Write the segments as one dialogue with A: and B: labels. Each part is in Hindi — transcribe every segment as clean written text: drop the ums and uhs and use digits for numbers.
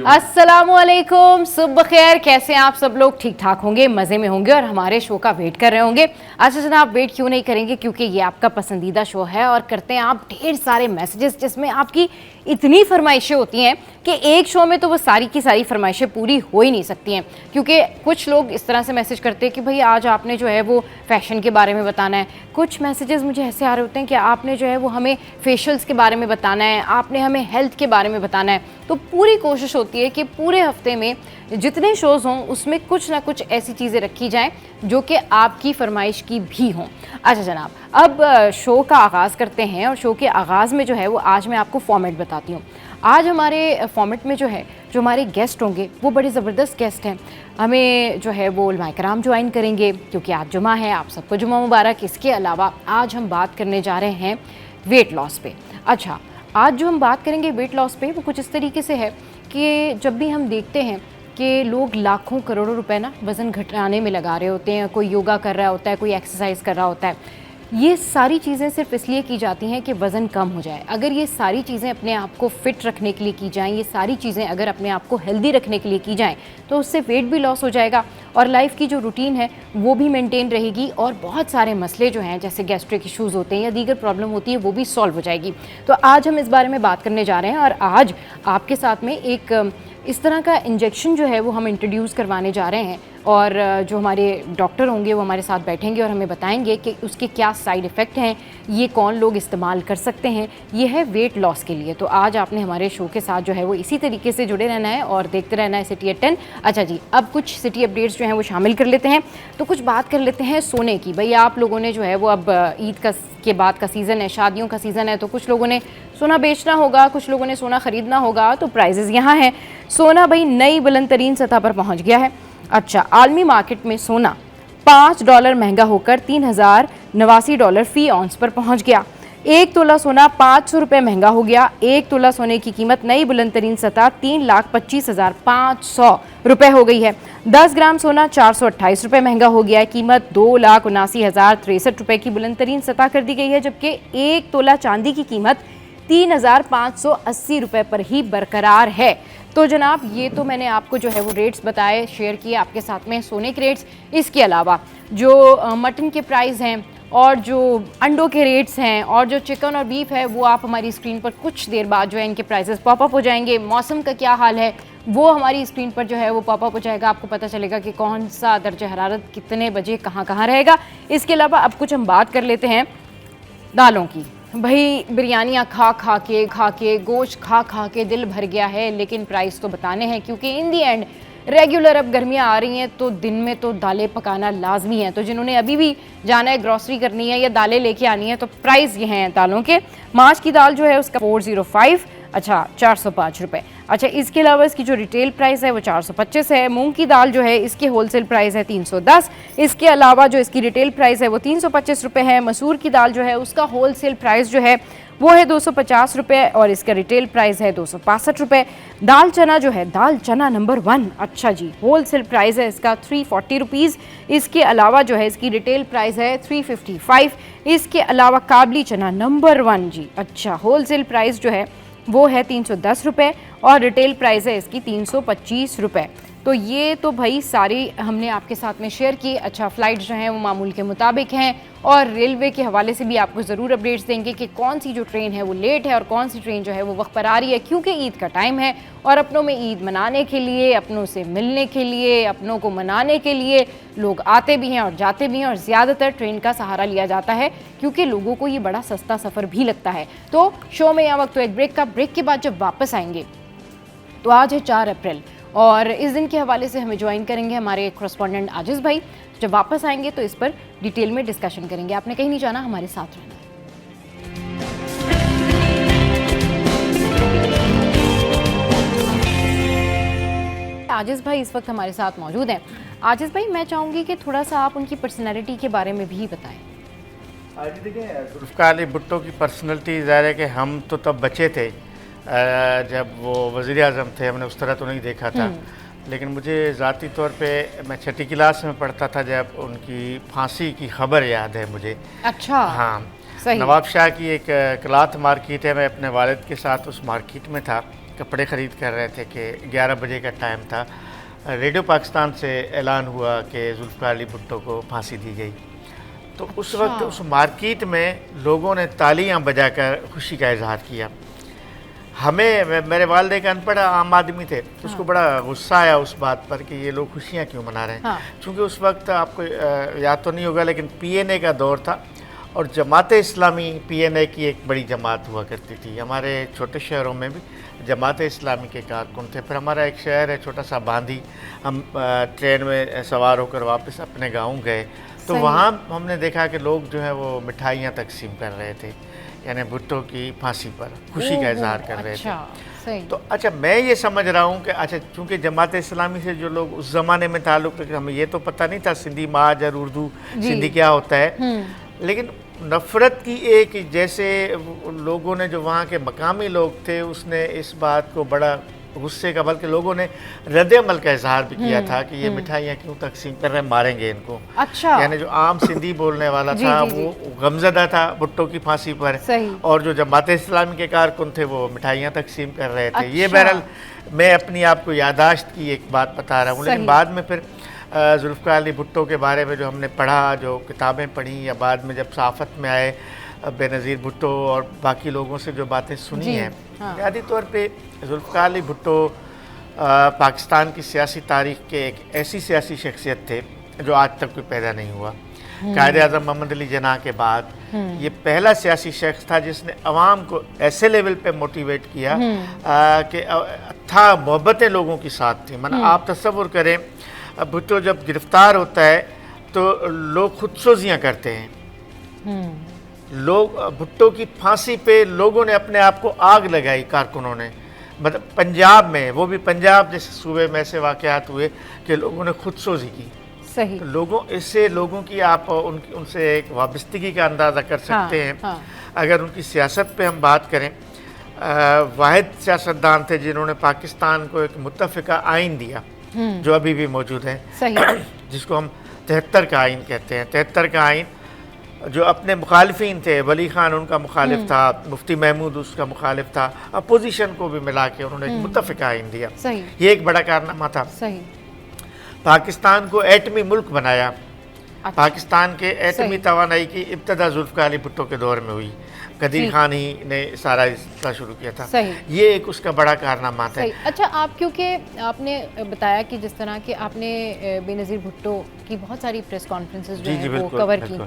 A: अस्सलामुअलैकुम, सुबह खैर। कैसे हैं आप सब लोग? ठीक ठाक होंगे, मज़े में होंगे और हमारे शो का वेट कर रहे होंगे। अच्छा जनाब, वेट क्यों नहीं करेंगे, क्योंकि ये आपका पसंदीदा शो है और करते हैं आप ढेर सारे मैसेजेस जिसमें आपकी इतनी फरमाइशें होती हैं कि एक शो में तो वो सारी की सारी फरमाइशें पूरी हो ही नहीं सकती हैं। क्योंकि कुछ लोग इस तरह से मैसेज करते हैं कि भाई आज आपने जो है वो फैशन के बारे में बताना है। कुछ मैसेजेस मुझे ऐसे आ रहे होते हैं कि आपने जो है वो हमें फेशियल्स के बारे में बताना है, आपने हमें हेल्थ के बारे में बताना है। तो पूरी कोशिश होती है कि पूरे हफ्ते में जितने शोज़ हों उसमें कुछ ना कुछ ऐसी चीज़ें रखी जाएं जो कि आपकी फरमाइश की भी हों। अच्छा जनाब, अब शो का आगाज़ करते हैं और शो के आगाज़ में जो है वो आज मैं आपको फॉर्मेट बताती हूँ। आज हमारे फॉर्मेट में जो है जो हमारे गेस्ट होंगे वो बड़े ज़बरदस्त गेस्ट हैं। हमें जो है वो उलमाए कराम ज्वाइन करेंगे क्योंकि आज जुमा है, आप सबको जुमा मुबारक। इसके अलावा आज हम बात करने जा रहे हैं वेट लॉस पे। अच्छा, आज जो हम बात करेंगे वेट लॉस पे वो कुछ इस तरीके से है कि जब भी हम देखते हैं कि लोग लाखों करोड़ों रुपए ना वज़न घटाने में लगा रहे होते हैं, कोई योगा कर रहा होता है, कोई एक्सरसाइज कर रहा होता है, ये सारी चीज़ें सिर्फ इसलिए की जाती हैं कि वज़न कम हो जाए। अगर ये सारी चीज़ें अपने आप को फिट रखने के लिए की जाएं, ये सारी चीज़ें अगर अपने आप को हेल्दी रखने के लिए की जाएं तो उससे वेट भी लॉस हो जाएगा और लाइफ की जो रूटीन है वो भी मेंटेन रहेगी और बहुत सारे मसले जो हैं जैसे गैस्ट्रिक इश्यूज़ होते हैं या दीगर प्रॉब्लम होती है वो भी सॉल्व हो जाएगी। तो आज हम इस बारे में बात करने जा रहे हैं और आज आपके साथ में एक इस तरह का इंजेक्शन जो है वो हम इंट्रोड्यूस करवाने जा रहे हैं और जो हमारे डॉक्टर होंगे वो हमारे साथ बैठेंगे और हमें बताएंगे कि उसके क्या साइड इफ़ेक्ट हैं, ये कौन लोग इस्तेमाल कर सकते हैं। ये है वेट लॉस के लिए। तो आज आपने हमारे शो के साथ जो है वो इसी तरीके से जुड़े रहना है और देखते रहना है सिटी एट 10। अच्छा जी, अब कुछ सिटी अपडेट्स जो हैं वो शामिल कर लेते हैं। तो कुछ बात कर लेते हैं सोने की। भाई आप लोगों ने जो है वो अब ईद के बाद का सीज़न है, शादियों का सीज़न है, तो कुछ लोगों ने सोना बेचना होगा, कुछ लोगों ने सोना ख़रीदना होगा। तो प्राइजेज़ यहाँ हैं। सोना भाई नई बुलंद तरीन सतह पर पहुँच गया है। अच्छा, आलमी मार्केट में सोना $5 महंगा होकर $3089 फ़ी औंस पर पहुंच गया। एक तोला सोना 500 रुपये महंगा हो गया। एक तोला सोने की कीमत नई बुलंद तरीन सतह 3,25,500 रुपये हो गई है। 10 ग्राम सोना 428 रुपये महंगा हो गया है। कीमत 2,79,063 रुपये की बुलंद तरीन सतह कर दी गई है, जबकि एक तोला चांदी की कीमत 3,580 रुपये पर ही बरकरार है। तो जनाब ये तो मैंने आपको जो है वो रेट्स बताए, शेयर किए आपके साथ में सोने के रेट्स। इसके अलावा जो मटन के प्राइस हैं और जो अंडों के रेट्स हैं और जो चिकन और बीफ है वो आप हमारी स्क्रीन पर कुछ देर बाद जो है इनके प्राइसेस पॉपअप हो जाएंगे। मौसम का क्या हाल है वो हमारी स्क्रीन पर जो है वो पॉपअप हो जाएगा, आपको पता चलेगा कि कौन सा दर्जा हरारत कितने बजे कहाँ कहाँ रहेगा। इसके अलावा अब कुछ हम बात कर लेते हैं दालों की। भाई बिरयानियाँ खा के गोश्त खा के दिल भर गया है, लेकिन प्राइस तो बताने हैं क्योंकि इन दी एंड रेगुलर अब गर्मियाँ आ रही हैं तो दिन में तो दालें पकाना लाजमी है। तो जिन्होंने अभी भी जाना है ग्रॉसरी करनी है या दालें लेके आनी है तो प्राइस ये हैं दालों के। माश की दाल जो है उसका 405, अच्छा 405 रुपये। अच्छा, इसके अलावा इसकी जो रिटेल प्राइस है वो 425 है। मूंग की दाल जो है इसकी होलसेल प्राइस है 310। इसके अलावा जो इसकी रिटेल प्राइस है वो 325 रुपये है। मसूर की दाल जो है उसका होलसेल प्राइस जो है वो है 250 रुपये और इसका रिटेल प्राइस है 265 रुपये। दाल चना जो है, दाल चना नंबर 1, अच्छा जी, होलसेल प्राइस है इसका 340 रुपीज़। इसके अलावा जो है इसकी रिटेल प्राइस है 355। इसके अलावा काबली चना नंबर 1 जी, अच्छा, होलसेल प्राइस जो है वो है 310 रुपये और रिटेल प्राइस है इसकी 325 रुपये। तो ये तो भाई सारी हमने आपके साथ में शेयर की। अच्छा, फ़्लाइट जो हैं वो मामूल के मुताबिक हैं और रेलवे के हवाले से भी आपको ज़रूर अपडेट्स देंगे कि कौन सी जो ट्रेन है वो लेट है और कौन सी ट्रेन जो है वो वक्त पर आ रही है, क्योंकि ईद का टाइम है और अपनों में ईद मनाने के लिए, अपनों से मिलने के लिए, अपनों को मनाने के लिए लोग आते भी हैं और जाते भी हैं और ज़्यादातर ट्रेन का सहारा लिया जाता है क्योंकि लोगों को ये बड़ा सस्ता सफ़र भी लगता है। तो शो में यह वक्त तो एक ब्रेक का, ब्रेक के बाद जब वापस आएंगे तो आज है 4 अप्रैल और इस दिन के हवाले से हमें ज्वाइन करेंगे हमारे कॉरेस्पॉन्डेंट आजिज़ भाई। जब वापस आएंगे तो इस पर डिटेल में डिस्कशन करेंगे। आपने कहीं नहीं जाना, हमारे साथ रहना है। आजिज़ भाई इस वक्त हमारे साथ मौजूद हैं। आजिज़ भाई, मैं चाहूँगी कि थोड़ा सा आप उनकी पर्सनैलिटी के बारे में भी बताएं।
B: आज देखिए, जुल्फ़िकार अली भुट्टो की पर्सनैलिटी ज़ाहिर है कि हम तो तब बच्चे थे जब वो वज़ीर आज़म थे, हमने उस तरह तो नहीं देखा था, लेकिन मुझे ज़ाती तौर पे मैं 6ठी क्लास में पढ़ता था जब उनकी फांसी की खबर याद है मुझे।
A: अच्छा,
B: हाँ, नवाब शाह की एक क्लॉथ मार्केट है, मैं अपने वालिद के साथ उस मार्केट में था कपड़े ख़रीद कर रहे थे कि 11 बजे का टाइम था, रेडियो पाकिस्तान से ऐलान हुआ कि जुल्फ़िकार अली भुट्टो को फांसी दी गई। तो उस वक्त उस मार्केट में लोगों ने तालियां बजाकर खुशी का इजहार किया। मेरे वालिद का अनपढ़ आम आदमी थे, तो उसको बड़ा गुस्सा आया उस बात पर कि ये लोग खुशियां क्यों मना रहे हैं। क्योंकि उस वक्त आपको याद तो नहीं होगा, लेकिन PNA का दौर था और जमात इस्लामी PNA की एक बड़ी जमात हुआ करती थी। हमारे छोटे शहरों में भी जमात इस्लामी के कारकुन थे। फिर हमारा एक शहर है छोटा सा बांदी, हम ट्रेन में सवार होकर वापस अपने गाँव गए, तो वहाँ हमने देखा कि लोग जो है वो मिठाइयाँ तकसीम कर रहे थे, यानी भुट्टो की फांसी पर खुशी का इजहार कर रहे थे। तो अच्छा, मैं ये समझ रहा हूँ कि अच्छा, चूँकि जमात इस्लामी से जो लोग उस ज़माने में ताल्लुक़ रखते, हमें ये तो पता नहीं था सिंधी माज और उर्दू सिंधी क्या होता है, लेकिन नफ़रत की एक, जैसे लोगों ने जो वहाँ के मकामी लोग थे उसने इस बात को बड़ा गुस्से का, बल्कि लोगों ने रद्द-ए-अमल का इजहार भी किया था कि ये मिठाइयाँ क्यों तकसीम कर रहे हैं, मारेंगे इनको। अच्छा, यानी जो आम सिंधी बोलने वाला था वो गमज़दा था भुट्टो की फांसी पर, और जो जमात इस्लामी के कारकुन थे वो मिठाइयाँ तकसीम कर रहे थे। ये बहरहाल मैं अपनी आपको यादाश्त की एक बात बता रहा हूँ। लेकिन बाद में फिर जुल्फ़िकार अली भुट्टो के बारे में जो हमने पढ़ा, जो किताबें पढ़ी, या बाद में जब सहाफ़त में आए बेनज़ीर भुट्टो और बाकी लोगों से जो बातें सुनी हैं, बुनियादी तौर पे जुल्फ़िकार अली भुट्टो पाकिस्तान की सियासी तारीख़ के एक ऐसी सियासी शख्सियत थे जो आज तक कोई पैदा नहीं हुआ। कायद-ए-आज़म मोहम्मद अली जिन्ना के बाद ये पहला सियासी शख्स था जिसने अवाम को ऐसे लेवल पे मोटिवेट किया कि था मोहब्बतें लोगों के साथ थी। मतलब आप तसव्वुर करें, भुट्टो जब गिरफ़्तार होता है तो लोग खुदसोजियाँ करते हैं। लोग भुट्टो की फांसी पे लोगों ने अपने आप को आग लगाई, कारकुनों ने, मतलब पंजाब में, वो भी पंजाब जैसे सूबे में ऐसे वाक़यात हुए कि लोगों ने खुदसोजी की। सही। तो लोगों की आप उनसे एक वाबस्तगी का अंदाज़ा कर सकते हैं। अगर उनकी सियासत पे हम बात करें, वाहिद सियासतदान थे जिन्होंने पाकिस्तान को एक मुत्तफ़िका आइन दिया जो अभी भी मौजूद है, जिसको हम 73 का आइन कहते हैं। 73 का आइन जो अपने मुखालिफिन थे, वली खान उनका मुखालिफ था, मुफ्ती महमूद उसका मुखालिफ था, अपोजिशन को भी मिला के उन्होंने एक मुत्तफ़िका आइन दिया। ये एक बड़ा कारनामा था। पाकिस्तान को एटमी मुल्क बनाया। पाकिस्तान के एटमी तवानाई की इब्तदा जुल्फ़िकार अली भुट्टो के दौर में हुई। कदीर खान ही ने सारा इसका शुरू किया था। ये एक उसका बड़ा कारनामा था।
A: अच्छा, आप क्योंकि आपने बताया कि जिस तरह के आपने बेनज़ीर भुट्टो की बहुत सारी प्रेस कॉन्फ्रेंसेस जो है वो कवर की,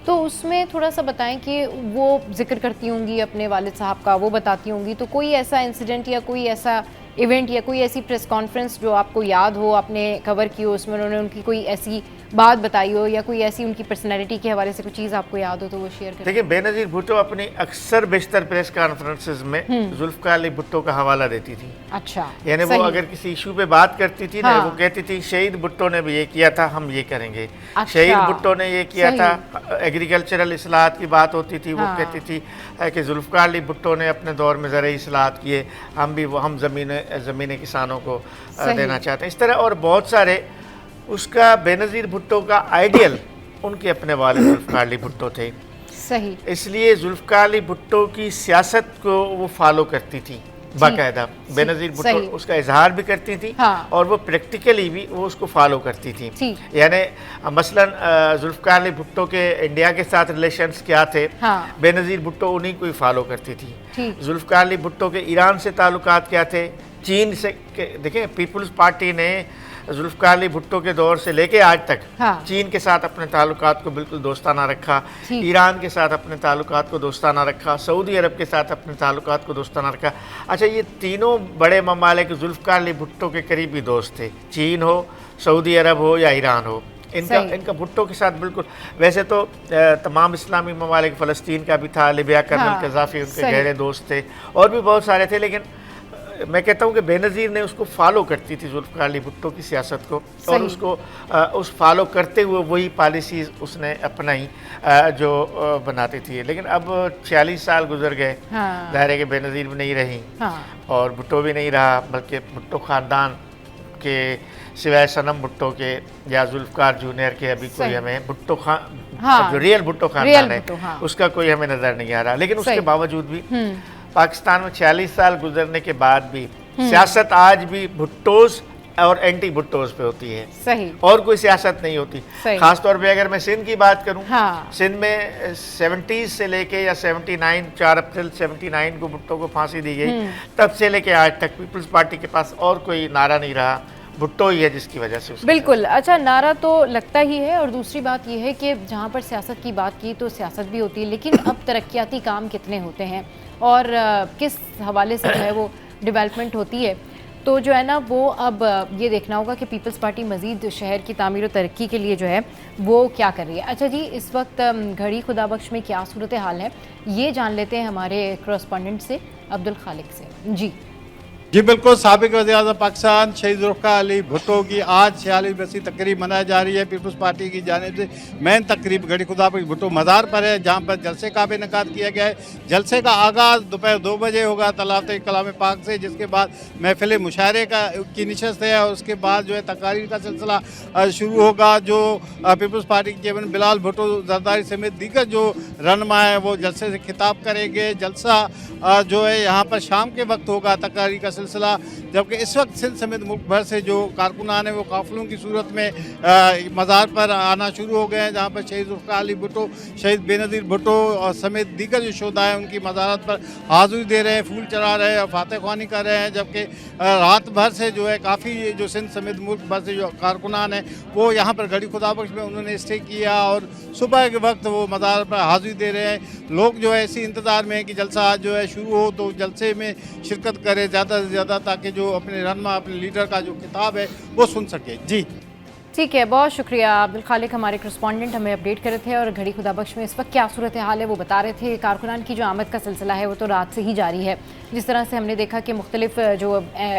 A: तो उसमें थोड़ा सा बताएं कि वो जिक्र करती होंगी अपने वालिद साहब का, वो बताती होंगी, तो कोई ऐसा इंसिडेंट या कोई ऐसा इवेंट या कोई ऐसी प्रेस कॉन्फ्रेंस जो आपको याद हो, आपने कवर की हो, उसमें उन्होंने उनकी कोई ऐसी बात बताई हो या कोई ऐसी उनकी पर्सनैलिटी के हवाले से कोई चीज़ आपको याद हो तो वो शेयर करें।
B: देखिए, बेनज़ीर भुट्टो अपनी अक्सर बेशतर प्रेस कॉन्फ्रेंसेस में जुल्फ़िकार अली भुट्टो का हवाला देती थी। अच्छा, यानी वो अगर किसी इशू पे बात करती थी ना, वो कहती थी शहीद भुट्टो ने भी ये किया था, हम ये करेंगे। शहीद भुट्टो ने ये किया था। एग्रीकल्चरल इस्लाहात की बात होती थी, वो कहती थी कि जुल्फ़िकार अली भुट्टो ने अपने दौर में ज़रूरी इस्लाहात किए, हम ज़मीनें किसानों को देना चाहते हैं। इस तरह और बहुत सारे उसका बेनज़ीर भुट्टो का आइडियल उनके अपने वालिद जुल्फ़िकार अली भुट्टो थे। सही। इसलिए जुल्फ़िकार अली भुट्टो की सियासत को वो फॉलो करती थी बाकायदा। बेनज़ीर भुट्टो उसका इजहार भी करती थी और वो प्रैक्टिकली भी वो उसको फॉलो करती थी। यानी मसलन जुल्फ़िकार अली भुट्टो के इंडिया के साथ रिलेशंस क्या थे, बेनज़ीर भुट्टो उन्हीं को ही फॉलो करती थी। जुल्फ़िकार अली भुट्टो के ईरान से ताल्लुकात क्या थे, चीन से। देखें, पीपल्स पार्टी ने जुल्फ़िकार अली भुट्टो के दौर से लेके आज तक चीन के साथ अपने ताल्लुकात को बिल्कुल दोस्ताना रखा, ईरान के साथ अपने ताल्लुकात को दोस्ताना रखा, सऊदी अरब के साथ अपने ताल्लुकात को दोस्ताना रखा। अच्छा, ये तीनों बड़े ममालिक जुल्फ़िकार अली भुट्टो के करीबी दोस्त थे, चीन हो, सऊदी अरब हो या ईरान हो। इनका भुट्टो के साथ बिल्कुल, वैसे तो तमाम इस्लामी ममालिक, फ़लस्तीन का भी था, लिबिया कर्नल कज़ाफ़ी उनके गहरे दोस्त थे, और भी बहुत सारे थे। लेकिन मैं कहता हूँ कि बेनज़ीर ने उसको फॉलो करती थी जुल्फ़िकार अली भुट्टो की सियासत को, और उसको उस फॉलो करते हुए वही पॉलिसीज़ उसने अपनाई जो बनाती थी। लेकिन अब 46 साल गुजर गए, ज़ाहिर है कि बेनज़ीर भी नहीं रही और भुट्टो भी नहीं रहा, बल्कि भुट्टो ख़ानदान के सिवाय सनम भुट्टो के या जुल्फ़िकार जूनियर के अभी कोई हमें भुट्टो खान जो रियल भुट्टो ख़ानदान है उसका कोई हमें नज़र नहीं आ रहा। लेकिन उसके बावजूद भी पाकिस्तान में 46 साल गुजरने के बाद भी सियासत आज भी भुट्टोस और एंटी भुट्टोस पे होती है।
A: सही।
B: और कोई सियासत नहीं होती। खास तौर पे अगर मैं सिंध की बात करूं,
A: हाँ।
B: सिंध में 70 से लेके या 79 4 अप्रैल 79 को भुट्टो को फांसी दी गई, तब से लेके आज तक पीपल्स पार्टी के पास और कोई नारा नहीं रहा, भुट्टो ही है जिसकी वजह से।
A: बिल्कुल। अच्छा, नारा तो लगता ही है, और दूसरी बात यह है कि जहाँ पर सियासत की बात की तो सियासत भी होती है, लेकिन अब तरक्याती काम कितने होते हैं और किस हवाले से जो है वो डेवलपमेंट होती है, तो जो है ना वो अब ये देखना होगा कि पीपल्स पार्टी मज़ीद शहर की तामीर और तरक्की के लिए जो है वो क्या कर रही है। अच्छा जी, इस वक्त घड़ी खुदाबख्श में क्या सूरत हाल है ये जान लेते हैं हमारे कॉरेस्पॉन्डेंट से, अब्दुल खालिक से।
C: जी बिल्कुल, साबिक वज़ीर-ए-आज़म पाकिस्तान शहीद ज़ुल्फ़िकार अली भुट्टो की आज 46वीं तकरीब मनाई जा रही है। पीपल्स पार्टी की जानिब से मेन तकरीब घड़ी खुदाबख्श भुट्टो मज़ार पर है, जहाँ पर जलसे का भी इनेकाद किया गया है। जलसे का आगाज़ दोपहर 2 बजे होगा तलावत कलाम पाक से, जिसके बाद महफिल मुशायरे की नशस्त है और उसके बाद जो है तकारीर का सिलसिला शुरू होगा। जो पीपल्स पार्टी के चेयरमैन बिलाल भुट्टो जरदारी समेत दीगर जो रहनुमा है वो जलसे से खिताब करेंगे। जलसा जो है यहाँ पर शाम के वक्त होगा तकारीर का सिलसिला, जबकि इस वक्त सिंध समेत मुल्क भर से जो कारकुनान हैं वो काफिलों की सूरत में मज़ार पर आना शुरू हो गए हैं, जहाँ पर शहीद ज़ुल्फ़िकार अली भुट्टो, शहीद बेनज़ीर भुट्टो और समेत दीगर जो शोधा हैं उनकी मज़ारत पर हाज़िरी दे रहे हैं, फूल चढ़ा रहे हैं और फातह ख्वानी कर रहे हैं। जबकि रात भर से जो है काफ़ी जो सिंध समेत मुल्क भर से जो कारकुनान हैं वो यहाँ पर घड़ी खुदाबख्श में उन्होंने स्टे किया और सुबह के वक्त वो मज़ार पर हाज़िरी दे रहे हैं। लोग जो है इसी इंतज़ार में है कि जलसा आज जो है शुरू हो तो जलसे में शिरकत करे ज़्यादा से ज़्यादा, ताकि जो अपने रहनुमा अपने लीडर का जो किताब है वो सुन सके। जी
A: ठीक है, बहुत शुक्रिया अब्दुल खालिक, हमारे करस्पॉन्डेंट हमें अपडेट कर रहे थे। और घड़ी खुदाबख्श में इस वक्त क्या सूरत हाल है वो बता रहे थे। कारकुनान की जो आमद का सिलसिला है वो तो रात से ही जारी है। जिस तरह से हमने देखा कि मुख्तलिफ जो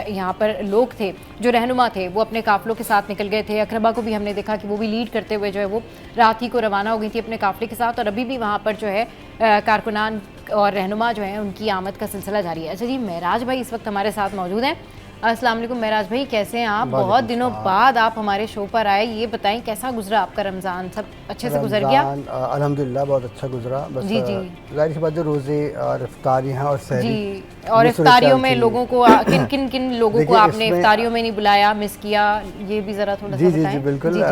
A: यहाँ पर लोग थे, जो रहनुमा थे, वो अपने काफ़िलों के साथ निकल गए थे। अकरबा को भी हमने देखा कि वो भी लीड करते हुए जो है वो रात ही को रवाना हो गई थी अपने काफ़िले के साथ, और अभी भी वहाँ पर जो है कारकुनान और रहनुमा जो हैं उनकी आमद का सिलसिला जारी है। अच्छा जी, महराज भाई इस वक्त हमारे साथ मौजूद हैं। अस्सलाम वालेकुम महराज भाई, कैसे हैं आप? बहुत दिनों बाद आप हमारे शो पर आए, ये बताएं कैसा गुजरा आपका रमज़ान? सब अच्छे से गुजर गया?
D: अल्हम्दुलिल्लाह बहुत अच्छा गुजरा। बस
A: जी जी,
D: जाहिर सी बात है रोज़े और इफ्तारियाँ और सहरी
A: जी, और इफ्तारियों में लोगों को किन लोगों को आपने इफ्तारियों में नहीं बुलाया, मिस किया, ये भी ज़रा थोड़ा सा बताएं।
D: जी बिल्कुल,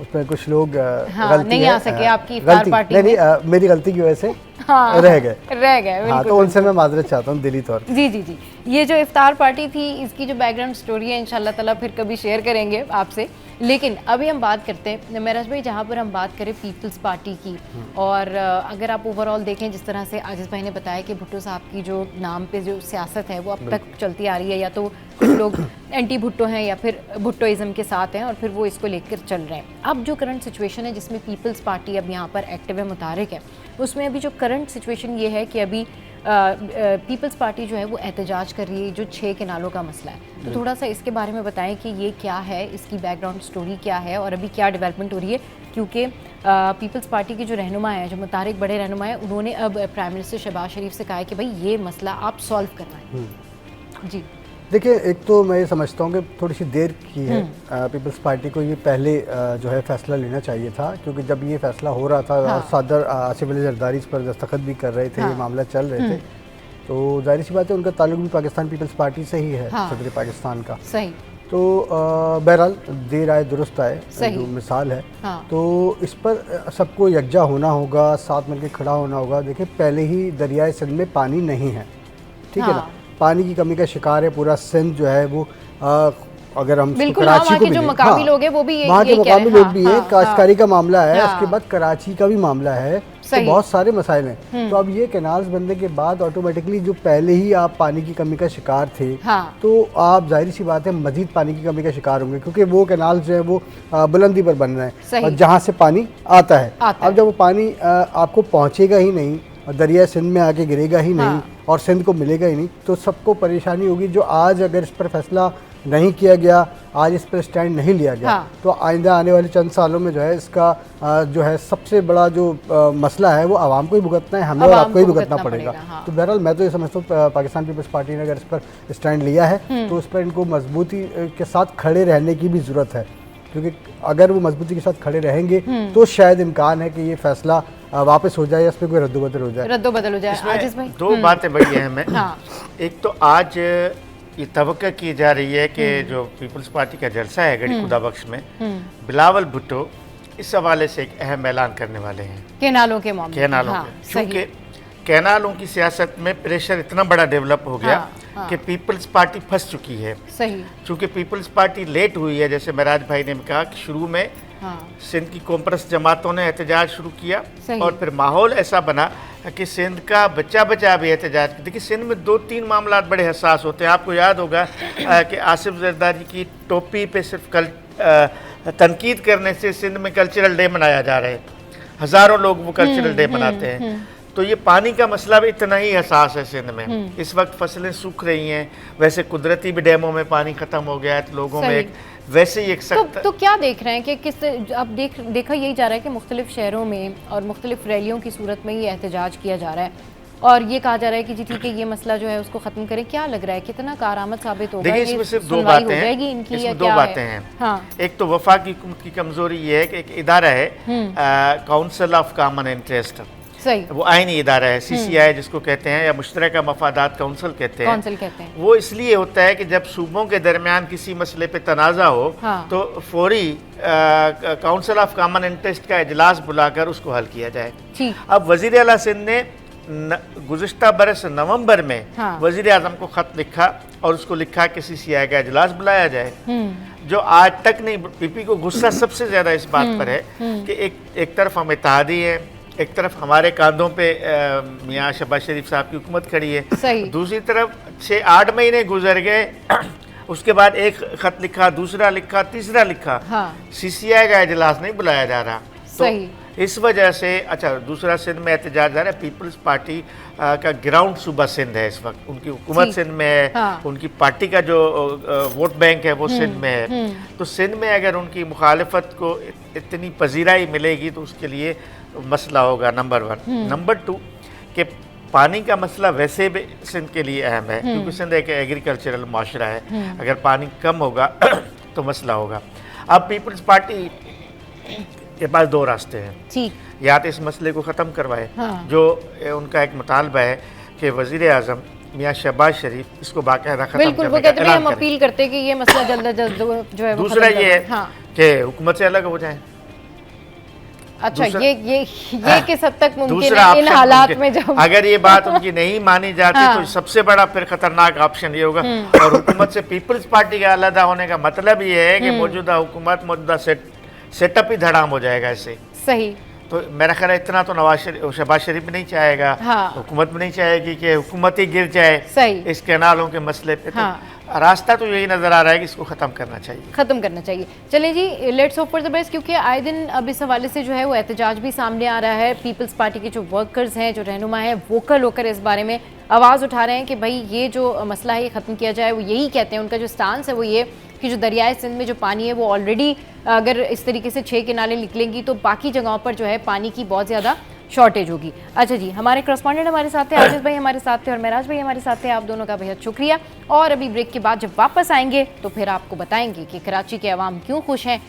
D: उसमें कुछ लोग
A: नहीं आ सके आपकी इफ्तार पार्टी
D: नहीं, मेरी गलती की वजह से रह गए। हाँ, तो उनसे मैं माजरत चाहता हूँ दिली तौर पर।
A: जी, ये जो इफ्तार पार्टी थी इसकी जो बैकग्राउंड स्टोरी है इंशाल्लाह ताला फिर कभी शेयर करेंगे आपसे, लेकिन अभी हम बात करते हैं महराज भाई, जहाँ पर हम बात करें पीपल्स पार्टी की, और अगर आप ओवरऑल देखें जिस तरह से आजिज़ भाई ने बताया कि भुट्टो साहब की जो नाम पे जो सियासत है वो अब तक चलती आ रही है, या तो कुछ लोग एंटी भुट्टो हैं या फिर भुट्टोइज़म के साथ हैं और फिर वो इसको लेकर चल रहे हैं। अब जो करंट सिचुएशन है जिसमें पीपल्स पार्टी अब यहाँ पर एक्टिव है, मुतारिक है, उसमें अभी जो करंट सिचुएशन ये है कि अभी पीपल्स पार्टी जो है वो एहतजाज कर रही है जो 6 केनालों का मसला है। तो थोड़ा सा इसके बारे में बताएं कि ये क्या है, इसकी बैकग्राउंड स्टोरी क्या है और अभी क्या डेवलपमेंट हो रही है, क्योंकि पीपल्स पार्टी के जो रहनुमा हैं, जो मुतारिक बड़े रहनुमा हैं, उन्होंने अब प्राइम मिनिस्टर शहबाज शरीफ से कहा है कि भाई ये मसला आप सॉल्व करना है। जी
D: देखिए, एक तो मैं ये समझता हूँ कि थोड़ी सी देर की है पीपल्स पार्टी को ये पहले जो है फ़ैसला लेना चाहिए था, क्योंकि जब ये फ़ैसला हो रहा था और सदर आसिफ अली जरदारी इस पर दस्तखत भी कर रहे थे, ये मामला चल रहे थे, तो जाहिर सी बात है उनका ताल्लुक भी पाकिस्तान पीपल्स पार्टी से ही है, सदर पाकिस्तान का।
A: सही।
D: तो बहरहाल देर आए दुरुस्त आए जो मिसाल है। तो इस पर सबको यकजा होना होगा, साथ मिलकर खड़ा होना होगा। देखिए, पहले ही दरियाए सिंध में पानी नहीं है, ठीक है ना, पानी की कमी का शिकार है पूरा सिंध जो है वो। अगर हम कराची को
A: जो मकामी लोग हैं वो भी
D: वहाँ के मकामी लोग भी हैं, काश्तकारी का मामला है, उसके बाद कराची का भी मामला है, तो बहुत सारे मसाइल हैं। तो अब ये कैनाल्स बनने के बाद ऑटोमेटिकली जो पहले ही आप पानी की कमी का शिकार थे, तो आप जाहिर सी बात है मजीद पानी की कमी का शिकार होंगे, क्योंकि वो कैनाल जो है वो बुलंदी पर बन रहे हैं और जहाँ से पानी आता है। अब जब वो पानी आपको पहुँचेगा ही नहीं और दरिया सिंध में आके गिरेगा ही नहीं और सिंध को मिलेगा ही नहीं, तो सबको परेशानी होगी। जो आज अगर इस पर फैसला नहीं किया गया, आज इस पर स्टैंड नहीं लिया गया, तो आइंदा आने वाले चंद सालों में जो है इसका जो है सबसे बड़ा जो मसला है वो आवाम को ही भुगतना है, हमें और आपको ही भुगतना पड़ेगा। तो बहरहाल मैं तो ये समझता हूँ पाकिस्तान पीपल्स पार्टी ने अगर इस पर स्टैंड लिया है तो उस पर इनको मजबूती के साथ खड़े रहने की भी ज़रूरत है, क्योंकि अगर वो मजबूती के साथ खड़े रहेंगे तो शायद इम्कान है कि ये फैसला वापस हो जाए या इसमें कोई रद्दोबदल हो जाए?
A: रद्दोबदल हो जाए।
B: इसमें
A: आजिज भाई
B: दो बातें बड़ी अहम है।
A: हाँ।
B: एक तो आज ये तवक्का की जा रही है कि जो पीपल्स पार्टी का जलसा है गढ़ी खुदा बख्श में, बिलावल भुट्टो इस हवाले से एक अहम ऐलान करने वाले हैं
A: केनालों के मामले में।
B: कैनालों
A: हाँ,
B: के, क्योंकि कैनालों की सियासत में प्रेशर इतना बड़ा डेवलप हो गया कि पीपल्स पार्टी फंस चुकी है।
A: सही।
B: चूँकि पीपल्स पार्टी लेट हुई है, जैसे महराज भाई ने कहा कि शुरू में सिंध की कॉम्प्रेस जमातों ने एहतजाज शुरू किया और फिर माहौल ऐसा बना कि सिंध का बच्चा बच्चा भी एहतजाज। देखिए सिंध में 2-3 मामला बड़े हसास होते हैं। आपको याद होगा कि आसिफ जरदारी की टोपी पे सिर्फ तनकीद करने से सिंध में कल्चरल डे मनाया जा रहा है, हज़ारों लोग वो कल्चरल डे मनाते हैं। तो ये पानी का मसला भी इतना ही हसास है सिंध में। इस वक्त फसलें सूख रही हैं, वैसे कुदरती भी डैमों में पानी ख़त्म हो गया है, तो लोगों में एक वैसे ही एक सख्त
A: तो क्या देख रहे हैं कि किस अब देखा यही जा रहा है कि मुख्तलिफ शहरों में और मुख्तलिफ रैलियों की सूरत में ये एहतजाज किया जा रहा है और ये कहा जा रहा है कि जी ठीक है ये मसला जो है उसको ख़त्म करें। क्या लग रहा है कितना कारआमद साबित होगा?
B: देखिए इसमें सिर्फ दो बातें हैं, इसमें दो बातें हैं। हाँ। एक तो वफाकी हुकूमत की कमज़ोरी ये है कि एक इदारा है काउंसिल ऑफ कॉमन इंटरेस्ट,
A: सही,
B: वो आईनी इदारा है, CCI जिसको कहते हैं या मुश्तरका मफादात काउंसिल कहते हैं। वो इसलिए होता है कि जब सूबों के दरमियान किसी मसले पे तनाज़ा हो तो फौरी काउंसिल ऑफ कॉमन इंटरेस्ट का इजलास बुलाकर उसको हल किया जाए। अब वज़ीर आला सिंध ने गुज़िश्ता बरस नवंबर में वज़ीर आज़म को ख़त लिखा और उसको लिखा कि CCI का इजलास बुलाया जाए, जो आज तक नहीं। PP को गुस्सा सबसे ज़्यादा इस बात पर है कि एक तरफ हम इत्तेहादी हैं, एक तरफ हमारे कांधों पे मियाँ शहबाज शरीफ साहब की हुकूमत खड़ी है, दूसरी तरफ 6-8 महीने गुजर गए उसके बाद एक ख़त लिखा, दूसरा लिखा, तीसरा लिखा, CCI का इजलास नहीं बुलाया जा रहा। तो इस वजह से अच्छा दूसरा सिंध में एहतजाज जा रहा है। पीपल्स पार्टी का ग्राउंड सूबा सिंध है इस वक्त, उनकी हुकूमत सिंध में है, उनकी पार्टी का जो वोट बैंक है वो सिंध में है। तो सिंध में अगर उनकी मुखालफत को इतनी पजीराई मिलेगी तो उसके लिए मसला होगा नंबर 1। नंबर 2 कि पानी का मसला वैसे भी सिंध के लिए अहम है क्योंकि सिंध एक एग्रीकल्चरल माशरा है, अगर पानी कम होगा तो मसला होगा। अब पीपल्स पार्टी के पास 2 रास्ते हैं, या तो इस मसले को ख़त्म करवाए, जो उनका एक मुतालबा है कि वज़ीर आज़म मियाँ शहबाज शरीफ इसको बाकायदा ख़त्म करने का ऐलान करें।
A: हम अपील करते हैं कि ये मसला जल्द जो है।
B: दूसरा ये है कि हुकूमत से अलग हो जाए।
A: अच्छा ये किस हद तक मुमकिन है इन हालात में जब
B: अगर ये बात उनकी नहीं मानी जाती तो सबसे बड़ा फिर खतरनाक ऑप्शन ये होगा। और हुकूमत से पीपल्स पार्टी का अलग होने का मतलब ये है कि मौजूदा हुकूमत मौजूदा सेटअप ही धड़ाम हो जाएगा इससे।
A: सही।
B: तो मेरा ख्याल है इतना तो शहबाज शरीफ भी नहीं चाहेगा, हुकूमत भी नहीं चाहेगी कि हुकूमत ही गिर जाए इस कैनालों के मसले पे। तो रास्ता तो यही नज़र आ रहा है कि इसको ख़त्म करना चाहिए। चलिए जी, let's hope for the best, क्योंकि आए दिन अब इस हवाले से जो है वो एहतजाज भी सामने आ रहा है। पीपल्स पार्टी के जो वर्कर्स हैं, जो रहनुमा हैं, वोकल होकर इस बारे में आवाज़ उठा रहे हैं कि भाई ये जो मसला है ये ख़त्म किया जाए। वो यही कहते हैं, उनका जो स्टांस है वो ये कि जो दरियाए सिंध में जो पानी है वो ऑलरेडी अगर इस तरीके से 6 किनारे निकलेंगी तो बाकी जगहों पर जो है पानी की बहुत ज़्यादा शॉर्टेज होगी। अच्छा जी, हमारे करस्पॉन्डेंट हमारे साथ थे, आजिज भाई हमारे साथ थे और महराज भाई हमारे साथ थे। आप दोनों का बेहद शुक्रिया। और अभी ब्रेक के बाद जब वापस आएंगे तो फिर आपको बताएंगे कि कराची के अवाम क्यों खुश हैं।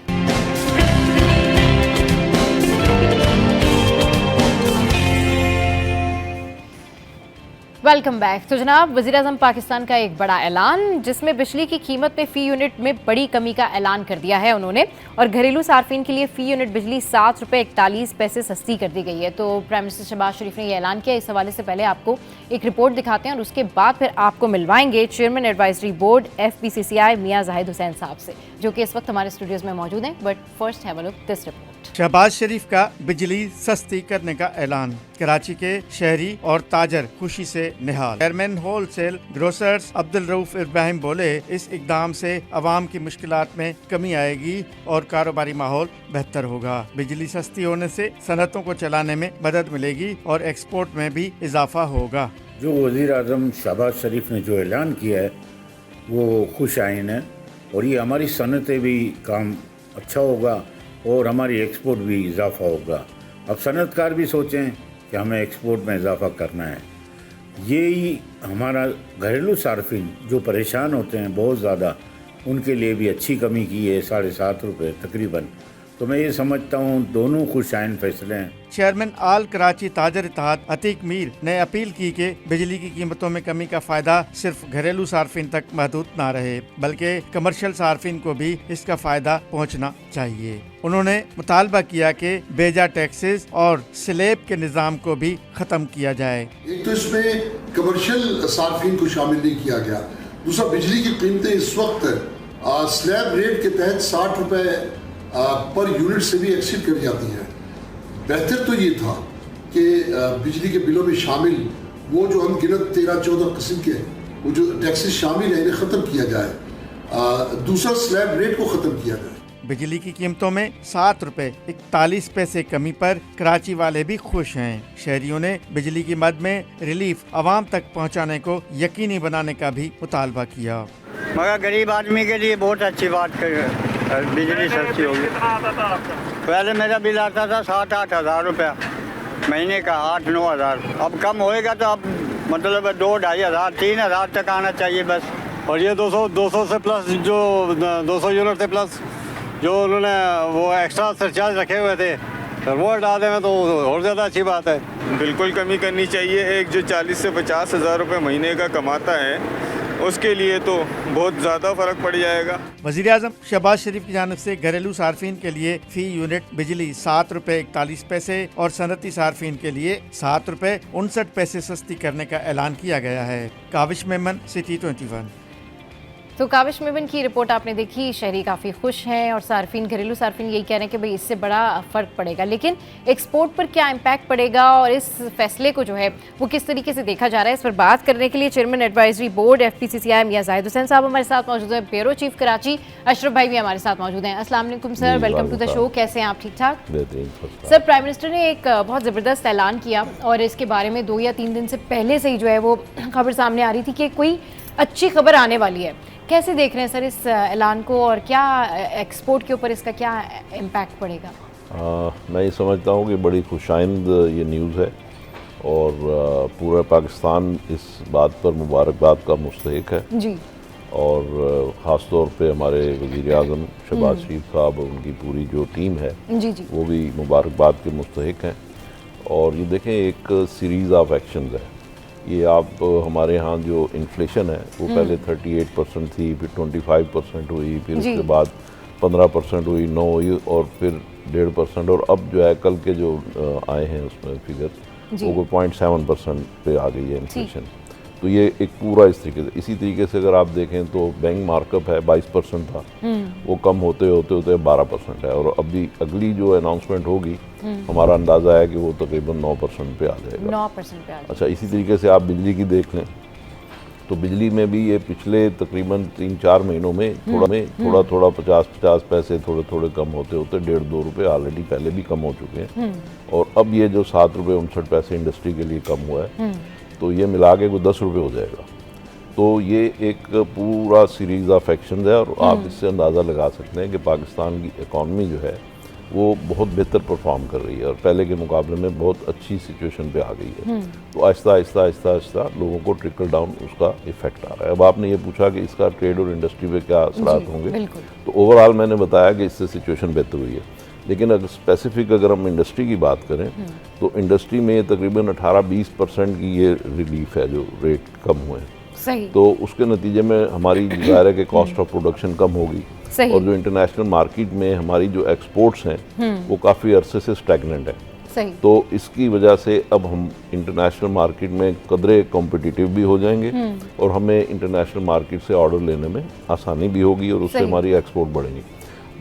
B: Welcome back. तो जनाब, वज़ीर-ए-आज़म पाकिस्तान का एक बड़ा ऐलान, जिसमें बिजली की कीमत में फ़ी यूनिट में बड़ी कमी का ऐलान कर दिया है उन्होंने, और घरेलू सार्फिन के लिए फ़ी यूनिट बिजली 7 रुपये 41 पैसे सस्ती कर दी गई है। तो प्राइम मिनिस्टर शहबाज शरीफ ने यह ऐलान किया। इस हवाले से पहले आपको एक रिपोर्ट दिखाते हैं और उसके बाद फिर आपको मिलवाएंगे चेयरमैन एडवाइजरी बोर्ड FPCCI मियाँ जाहिद हुसैन साहब से, जो कि इस वक्त हमारे स्टूडियोज़ में मौजूद हैं। But first have a look this report.
C: Shahbaz Sharif का बिजली सस्ती करने का ऐलान, कराची के शहरी और ताजर खुशी से निहाल। Chairman wholesale grocers Abdul Rauf Ibrahim बोले, इस इकदाम से अवाम की मुश्किलात में कमी आएगी और कारोबारी माहौल बेहतर होगा। बिजली सस्ती होने से सनतों को चलाने में मदद मिलेगी और एक्सपोर्ट में भी इजाफा होगा।
E: जो वज़ीर आज़म शहबाज शरीफ ने जो ऐलान किया है वो खुश आइन है और ये हमारी सनतें भी काम अच्छा होगा और हमारी एक्सपोर्ट भी इजाफा होगा। अब सनतकार भी सोचें कि हमें एक्सपोर्ट में इजाफा करना है। यही हमारा घरेलू सार्फिन जो परेशान होते हैं बहुत ज़्यादा, उनके लिए भी अच्छी कमी की है, 7.5 रुपये तकरीबन। तो मैं ये समझता हूँ दोनों खुश आइन फैसले हैं।
B: चेयरमैन आल कराची ताजर इत्तेहाद अतीक मीर ने अपील की कि बिजली की कीमतों में कमी का फायदा सिर्फ घरेलू सार्फिन तक महदूद न रहे, बल्कि कमर्शियल सार्फिन को भी इसका फायदा पहुंचना चाहिए। उन्होंने मुतालबा किया कि बेजा टैक्सेस और स्लैब के निज़ाम को भी खत्म किया जाए।
F: एक तो इसमें कमर्शियल सार्फिन को शामिल नहीं किया गया, दूसरा बिजली की कीमतें इस वक्त स्लैब रेट के तहत 60 रुपए पर यूनिट से भी एक्सीड कर जाती है। बेहतर तो ये था कि बिजली के बिलों में शामिल वो जो अनगिनत 13-14 किस्म के वो जो टैक्सेस शामिल है इन्हें ख़त्म किया जाए। दूसरा स्लैब रेट को ख़त्म किया जाए।
B: बिजली की कीमतों में 7 रुपए 41 पैसे कमी पर कराची वाले भी खुश हैं। शहरियों ने बिजली की मद में रिलीफ आवाम तक पहुंचाने को यकीनी बनाने का भी मुतालबा किया।
G: मगर गरीब आदमी के लिए बहुत अच्छी बात बिजली सस्ती होगी। पहले मेरा बिल आता था 7-8 हज़ार रुपया महीने का, 8-9 हज़ार। अब कम होएगा तो अब मतलब 2-2.5 हज़ार 3 हज़ार तक आना चाहिए बस।
H: और ये 200 से प्लस जो 200 यूनिट से प्लस जो उन्होंने वो एक्स्ट्रा सरचार्ज रखे हुए थे वो हटा दें तो और ज़्यादा अच्छी बात है।
I: बिल्कुल कमी करनी चाहिए। एक जो 40 से 50 हज़ार रुपये महीने का कमाता है उसके लिए तो बहुत ज़्यादा फ़र्क पड़ जाएगा।
B: वज़ीर आज़म शहबाज शरीफ की जानिब से घरेलू सार्फिन के लिए फ़ी यूनिट बिजली 7 रुपए 41 पैसे और सनती सार्फिन के लिए 7 रुपए 59 पैसे सस्ती करने का ऐलान किया गया है। काविश मेमन, सिटी 21।
A: तो काविश मेमन की रिपोर्ट आपने देखी। शहरी काफ़ी खुश हैं और सार्फिन, घरेलू सार्फिन यही कह रहे हैं कि भाई इससे बड़ा फ़र्क पड़ेगा, लेकिन एक्सपोर्ट पर क्या इम्पैक्ट पड़ेगा और इस फैसले को जो है वो किस तरीके से देखा जा रहा है, इस पर बात करने के लिए चेयरमैन एडवाइजरी बोर्ड FPCCI मियां जाहिद हुसैन साहब हमारे साथ मौजूद हैं। ब्यूरो चीफ कराची अशरफ भाई भी हमारे साथ मौजूद हैं। अस्सलाम वालेकुम sir, welcome to the show. कैसे हैं आप? ठीक ठाक? सर, प्राइम मिनिस्टर ने एक बहुत ज़बरदस्त ऐलान किया और इसके बारे में 2 या 3 दिन से पहले से ही जो है वो खबर सामने आ रही थी कि कोई अच्छी खबर आने वाली है। कैसे देख रहे हैं सर इस ऐलान को और क्या एक्सपोर्ट के ऊपर इसका क्या इम्पैक्ट पड़ेगा?
J: मैं ये समझता हूँ कि बड़ी खुशाइंद ये न्यूज़ है और पूरा पाकिस्तान इस बात पर मुबारकबाद का मुस्तहिक है जी। और ख़ास तौर पे हमारे वज़ीर आज़म शहबाज शरीफ साहब और उनकी पूरी जो टीम है जी जी वो भी मुबारकबाद के मुस्तहिक हैं। और ये देखें एक सीरीज़ ऑफ एक्शंस है। ये आप हमारे यहाँ जो इन्फ्लेशन है वो पहले 38% थी, फिर 25% हुई, फिर उसके बाद 15% हुई, 9 हुई और फिर 1.5% और अब जो है कल के जो आए हैं उसमें फिगर वो 0.7% पे आ गई है इन्फ्लेशन। तो ये एक पूरा इसी तरीके से अगर आप देखें तो बैंक मार्कअप है 22% था, वो कम होते होते 12% है और अभी अगली जो अनाउंसमेंट होगी हमारा अंदाज़ा है कि वो तकरीबन 9% पे आ जाएगा।
A: 9% पे आ जाएगा।
J: अच्छा, इसी तरीके से आप बिजली की देख लें तो बिजली में भी ये पिछले तकरीबन 3-4 महीनों में थोड़ा 50 पैसे थोड़े कम होते 1.5-2 रुपये ऑलरेडी पहले भी कम हो चुके हैं। और अब ये जो 7 रुपये 59 पैसे इंडस्ट्री के लिए कम हुआ है तो ये मिला के कोई 10 रुपये हो जाएगा। तो ये एक पूरा सीरीज़ ऑफ एक्शन है और आप इससे अंदाज़ा लगा सकते हैं कि पाकिस्तान की इकॉनमी जो है वो बहुत बेहतर परफॉर्म कर रही है और पहले के मुकाबले में बहुत अच्छी सिचुएशन पे आ गई है। तो आहिस्ता लोगों को ट्रिकल डाउन उसका इफेक्ट आ रहा है। अब आपने ये पूछा कि इसका ट्रेड और इंडस्ट्री पे क्या असरात होंगे, तो ओवरऑल मैंने बताया कि इससे सिचुएशन बेहतर हुई है। लेकिन अगर स्पेसिफिक अगर हम इंडस्ट्री की बात करें तो इंडस्ट्री में तकरीबन 18-20% की ये रिलीफ है जो रेट कम हुए हैं।
A: सही।
J: तो उसके नतीजे में हमारी ज़ाहिर है कि कॉस्ट ऑफ प्रोडक्शन कम होगी और जो इंटरनेशनल मार्केट में हमारी जो एक्सपोर्ट्स हैं वो काफ़ी अरसे से स्टैगनेंट है।
A: सही।
J: तो इसकी वजह से अब हम इंटरनेशनल मार्केट में कदरे कॉम्पिटिटिव भी हो जाएंगे और हमें इंटरनेशनल मार्केट से ऑर्डर लेने में आसानी भी होगी और उससे हमारी एक्सपोर्ट बढ़ेगी।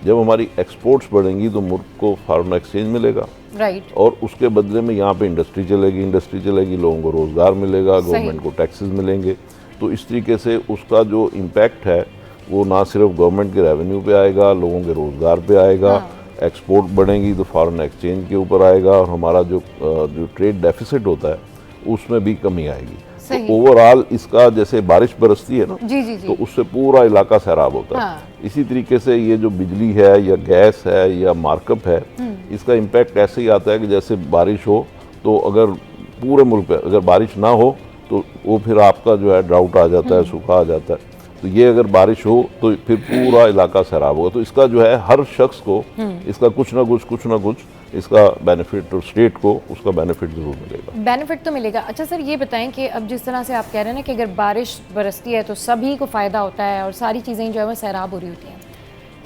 J: जब हमारी एक्सपोर्ट्स बढ़ेंगी तो मुल्क को फॉरेन एक्सचेंज मिलेगा,
A: राइट,
J: और उसके बदले में यहाँ पे इंडस्ट्री चलेगी, लोगों को रोज़गार मिलेगा, गवर्नमेंट को टैक्सेस मिलेंगे। तो इस तरीके से उसका जो इम्पैक्ट है वो ना सिर्फ गवर्नमेंट के रेवेन्यू पे आएगा, लोगों के रोज़गार पे आएगा, एक्सपोर्ट बढ़ेंगी तो फॉरेन एक्सचेंज के ऊपर आएगा और हमारा जो ट्रेड डेफिसिट होता है उसमें भी कमी आएगी। तो ओवरऑल इसका जैसे बारिश बरसती है ना जी। तो उससे पूरा इलाका सैराब होता है। इसी तरीके से ये जो बिजली है या गैस है या मार्कअप है इसका इम्पैक्ट ऐसे ही आता है कि जैसे बारिश हो तो अगर पूरे मुल्क पे अगर बारिश ना हो तो वो फिर आपका जो है ड्राउट आ जाता है, सूखा आ जाता है। तो ये अगर बारिश हो तो फिर पूरा इलाका सैराब होगा। तो इसका जो है हर शख्स को इसका कुछ ना कुछ इसका बेनिफिट, और स्टेट को उसका बेनिफिट जरूर मिलेगा।
A: बेनिफिट तो मिलेगा। अच्छा सर, ये बताएं कि अब जिस तरह से आप कह रहे हैं ना कि अगर बारिश बरसती है तो सभी को फ़ायदा होता है और सारी चीज़ें जो है वो सैराब हो रही होती हैं,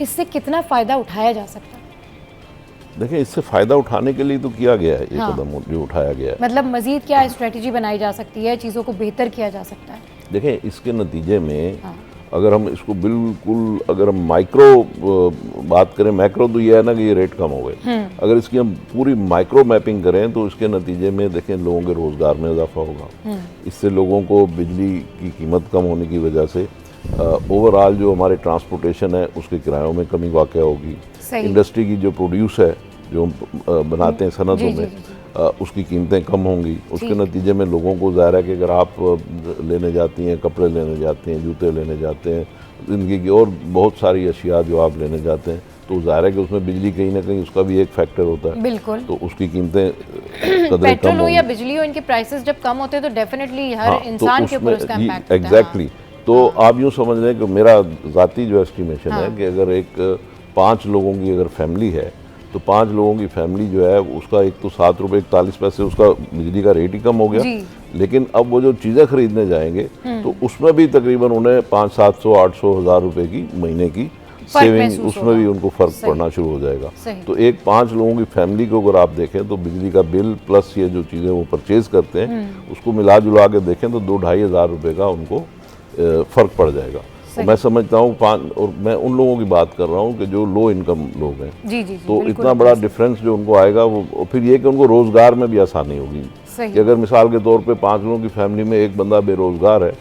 A: इससे कितना फ़ायदा उठाया जा सकता है?
J: देखिए, इससे फ़ायदा उठाने के लिए तो किया गया है ये कदम जो उठाया गया है।
A: मतलब मज़ीद क्या स्ट्रेटजी बनाई जा सकती है, चीज़ों को बेहतर किया जा सकता है?
J: देखें, इसके नतीजे में अगर हम इसको बिल्कुल, अगर हम माइक्रो बात करें, मैक्रो तो ये है ना कि ये रेट कम हो गए, अगर इसकी हम पूरी माइक्रो मैपिंग करें तो इसके नतीजे में देखें लोगों के रोज़गार में इजाफा होगा। इससे लोगों को बिजली की कीमत कम होने की वजह से ओवरऑल जो हमारे ट्रांसपोर्टेशन है उसके किरायों में कमी वाक़या होगी। इंडस्ट्री की जो प्रोड्यूस है, जो बनाते हैं सनतों में, उसकी कीमतें कम होंगी। उसके नतीजे में लोगों को ज़ाहिर है कि अगर आप लेने जाती हैं, कपड़े लेने जाते हैं, जूते लेने जाते हैं, ज़िंदगी की और बहुत सारी अशिया जो आप लेने जाते हैं, तो ज़ाहिर है कि उसमें बिजली कहीं ना कहीं उसका भी एक फैक्टर होता है।
A: बिल्कुल।
J: तो उसकी कीमतें
A: पेट्रोल हो या बिजली हो, इनके प्राइसेस जब कम होते हैं तो डेफिनेटली हर इंसान के ऊपर उसका इम्पैक्ट होता है।
J: एग्जैक्टली। तो आप यूँ समझ लें कि मेरा ज़ाती जो एस्टिमेशन है कि अगर एक 5 लोगों की अगर फैमिली है तो 5 लोगों की फैमिली जो है उसका एक तो 7 रुपये 41 पैसे उसका बिजली का रेट ही कम हो गया, लेकिन अब वो जो चीज़ें खरीदने जाएंगे तो उसमें भी तकरीबन उन्हें 500, 700, 800, 1000 रुपये की महीने की सेविंग, उसमें भी उनको फ़र्क पड़ना शुरू हो जाएगा। तो एक 5 लोगों की फैमिली को अगर आप देखें तो बिजली का बिल प्लस ये जो चीज़ें वो परचेज़ करते हैं उसको मिला जुला के देखें तो 2-2.5 हज़ार रुपये का उनको फ़र्क पड़ जाएगा। मैं समझता हूँ और मैं उन लोगों की बात कर रहा हूँ कि जो लो इनकम लोग हैं,
A: जी,
J: तो इतना बड़ा डिफरेंस जो उनको आएगा वो फिर ये कि उनको रोज़गार में भी आसानी होगी कि अगर मिसाल के तौर पे 5 लोगों की फैमिली में एक बंदा बेरोज़गार है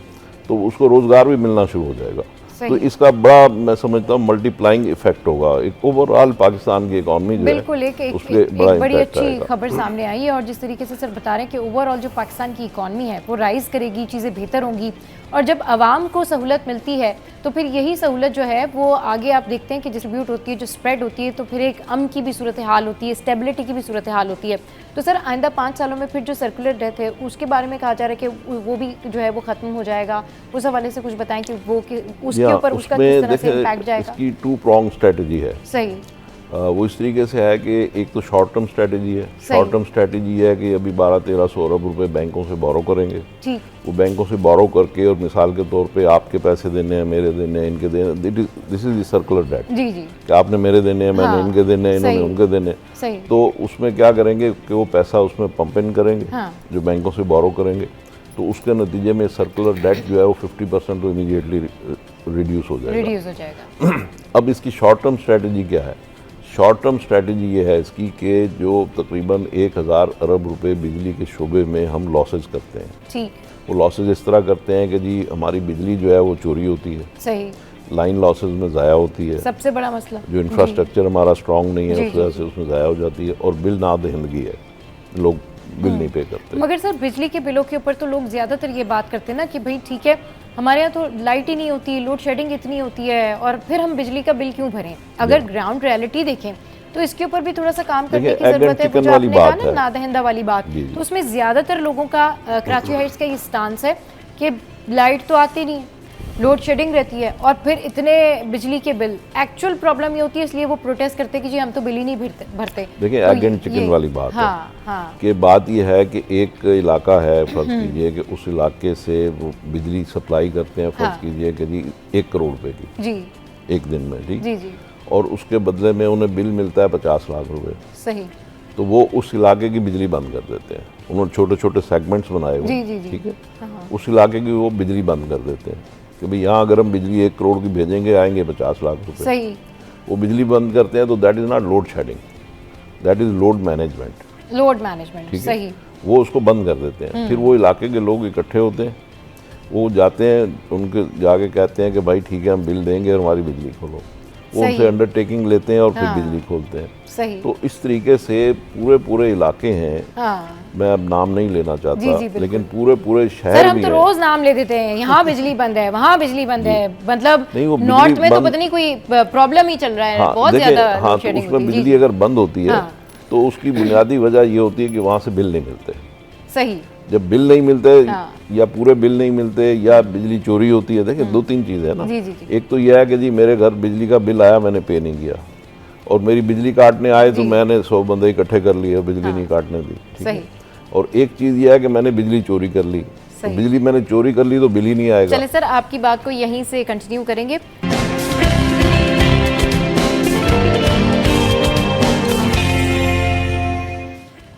J: तो उसको रोज़गार भी मिलना शुरू हो जाएगा। तो इसका बड़ा मैं समझता हूँ मल्टीप्लाइंग इफेक्ट होगा एक ओवरऑल पाकिस्तान की इकॉनमी जो
A: बिल्कुल
J: है
A: एक
J: बड़ा
A: बड़ी अच्छी
J: आएगा।
A: खबर सामने आई है और जिस तरीके से सर बता रहे हैं कि ओवरऑल जो पाकिस्तान की इकॉनमी है वो राइज करेगी, चीज़ें बेहतर होंगी और जब आवाम को सहूलत मिलती है तो फिर यही सहूलत जो है वो आगे आप देखते हैं कि डिस्ट्रीब्यूट होती है, जो स्प्रेड होती है, तो फिर एक अमन की भी सूरत हाल होती है, स्टेबिलिटी की भी सूरत हाल होती है। तो सर आइंदा 5 सालों में फिर जो सर्कुलर डेथ है उसके बारे में कहा जा रहा है कि वो भी जो है वो ख़त्म हो जाएगा, उस हवाले से कुछ बताएं कि वो उसके ऊपर उसका किस तरह से इम्पैक्ट जाएगा?
J: इसकी 2 pronged स्ट्रेटजी है।
A: सही।
J: वो इस तरीके से है कि एक तो शॉर्ट टर्म स्ट्रेटजी है। शॉर्ट टर्म स्ट्रेटजी है कि अभी 1200-1300 अरब रुपए बैंकों से बोरो करेंगे।
A: ठीक।
J: वो बैंकों से बोरो करके और मिसाल के तौर पे आपके पैसे देने हैं, मेरे देने हैं, इनके देने, this is the circular date.
A: जी जी।
J: कि आपने मेरे देने हैं, मैंने इनके देने हैं, इन्होंने उनके देने।
A: सही।
J: तो उसमें क्या करेंगे कि वो पैसा उसमें पंप इन करेंगे, जो बैंकों से बोरो करेंगे, तो उसके नतीजे में सर्कुलर डेट जो है वो 50% तो इमीडिएटली रिड्यूस हो जाएगा। अब इसकी शॉर्ट टर्म स्ट्रेटजी क्या है? शॉर्ट टर्म स्ट्रेटजी ये है इसकी कि जो तकरीबन 1000 अरब रुपए बिजली के शोबे में हम लॉसेज करते हैं, ठीक, वो लॉसेज इस तरह करते हैं कि जी हमारी बिजली जो है वो चोरी होती है, सही, लाइन लॉसेज में ज़ाया होती है, सबसे बड़ा मसला जो इंफ्रास्ट्रक्चर हमारा स्ट्रॉन्ग नहीं है उस वजह से उसमें ज़ाया हो जाती है, और बिल नादहिंदगी है, लोग बिल नहीं पे करते। मगर सर बिजली के बिलों के ऊपर तो लोग ज़्यादातर ये बात करते हैं ना कि भाई ठीक है हमारे यहाँ तो लाइट ही नहीं होती, लोड शेडिंग इतनी होती है और फिर हम बिजली का बिल क्यों भरें? अगर ग्राउंड रियलिटी देखें तो इसके ऊपर भी थोड़ा सा काम करने की जरूरत है। जो आपने कहा ना नादहिंदा वाली बात, तो उसमें ज़्यादातर लोगों का कराची हाइट्स का ये स्टांस है कि लाइट तो आती नहीं, लोड शेडिंग रहती है और फिर इतने बिजली के बिल। एक्चुअल प्रॉब्लम ये होती है, इसलिए वो प्रोटेस्ट करते हैं कि जी हम तो बिल ही नहीं भरते। देखिए एग एंड चिकन वाली बात है कि बात ये है कि एक इलाका है, फर्ज कीजिए कि उस इलाके से वो बिजली सप्लाई करते हैं, फर्ज कीजिए कि जी 1 करोड़ रुपए की जी एक दिन में, ठीक जी जी, और उसके बदले में उन्हें बिल मिलता है 50 लाख रुपए, सही, तो वो उस इलाके की बिजली बंद कर देते हैं। उन्होंने छोटे छोटे सेगमेंट्स बनाए हुए, ठीक है, उस इलाके की वो बिजली बंद कर देते हैं कि भाई यहाँ अगर हम बिजली 1 करोड़ की भेजेंगे आएंगे 50 लाख रुपए, सही, वो बिजली बंद करते हैं। तो that is not load shedding, that is load management, ठीक है, वो उसको बंद कर देते हैं। फिर वो इलाके के लोग इकट्ठे होते हैं, वो जाते हैं, उनके जाके कहते हैं कि भाई ठीक है हम बिल देंगे और हमारी बिजली खोलो, वो उनसे अंडरटेकिंग लेते हैं और फिर बिजली खोलते हैं। सही। तो इस तरीके से पूरे इलाके हैं, मैं अब नाम नहीं लेना चाहता, लेकिन पूरे शहर हम तो रोज नाम ले देते हैं, यहाँ बिजली बंद है, वहाँ बिजली बंद है, मतलब नॉर्थ में तो पता नहीं कोई प्रॉब्लम ही चल रहा है, बहुत ज्यादा। हाँ, तो उसमें बिजली अगर बंद होती है तो उसकी बुनियादी वजह ये होती है कि वहाँ से बिल नहीं मिलते,
A: सही।
J: जब बिल नहीं मिलते या पूरे बिल नहीं मिलते या बिजली चोरी होती है, देखिए 2-3 चीज़ें है ना।
A: जी, जी, जी।
J: एक तो यह है कि जी मेरे घर बिजली का बिल आया, मैंने पे नहीं किया, और मेरी बिजली काटने आए तो मैंने 100 बंदे इकट्ठे कर लिए, बिजली नहीं काटने दी, ठीक है। और एक चीज़ यह है कि मैंने बिजली चोरी कर ली, तो बिजली मैंने चोरी कर ली तो बिल ही नहीं आएगा।
A: चलिए सर, आपकी बात को यहीं से कंटिन्यू करेंगे।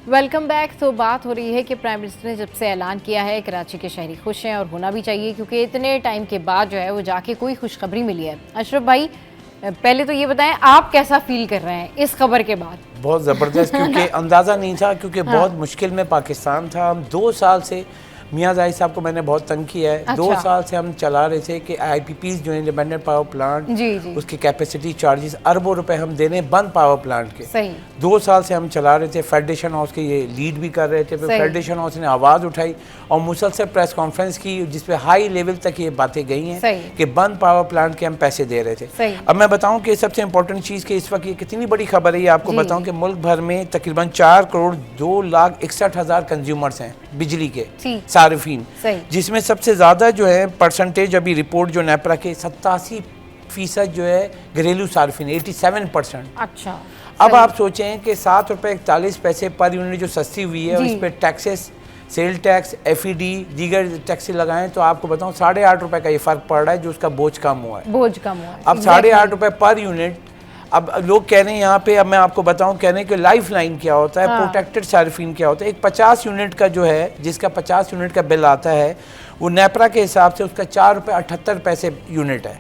A: Welcome back. तो बात हो रही है कि प्राइम मिनिस्टर ने जब से ऐलान किया है, कराची के शहरी खुश हैं और होना भी चाहिए, क्योंकि इतने टाइम के बाद जो है वो जाके कोई खुशखबरी मिली है। अशरफ भाई, पहले तो ये बताएं आप कैसा फील कर रहे हैं इस खबर के बाद?
K: बहुत ज़बरदस्त, क्योंकि अंदाज़ा नहीं था, क्योंकि बहुत मुश्किल में पाकिस्तान था। हम 2 साल से, मियाँ जाहिद साहब को मैंने बहुत तंग किया है। 2 साल से हम चला रहे थे कि IPPs जो इंडिपेंडेंट पावर प्लांट, उसकी कैपेसिटी चार्जेस अरबों रुपए हम दे रहे हैं बंद पावर प्लांट के।
A: सही।
K: 2 साल से हम चला रहे थे। फेडरेशन हाउस के ये लीड भी कर रहे थे, फिर फेडरेशन हाउस ने आवाज़ उठाई और मुसलसल प्रेस कॉन्फ्रेंस की, जिसपे हाई लेवल तक ये बातें गई हैं कि बंद पावर प्लांट के हम पैसे दे रहे थे। अब मैं बताऊं कि सबसे इंपॉर्टेंट चीज़ कि इस वक्त ये कितनी बड़ी खबर है, ये आपको बताऊं कि मुल्क भर में तकरीबन 4,02,61,000 कंज्यूमर्स हैं बिजली के सारिफीन, जिसमें सबसे ज़्यादा जो है परसेंटेज, अभी रिपोर्ट जो नेपरा के 87% जो है घरेलू सार्फिन, 87%।
A: अच्छा।
K: अब आप सोचें कि 7 रुपये 41 पैसे पर यूनिट जो सस्ती हुई है, इस पर टैक्सेस, सेल टैक्स, FED, दीगर टैक्सेस लगाएं तो आपको बताऊं 8.5 रुपये का ये फ़र्क पड़ रहा है, जो उसका बोझ कम हुआ है। अब 8.5 रुपये पर यूनिट। अब लोग कह रहे हैं यहाँ पे, अब मैं आपको बताऊं, कह रहे हैं कि लाइफ लाइन क्या होता है, प्रोटेक्टेड सार्फिन क्या होता है। एक 50 यूनिट का जो है, जिसका 50 यूनिट का बिल आता है, वो नेपरा के हिसाब से उसका 4 रुपये 78 पैसे यूनिट है,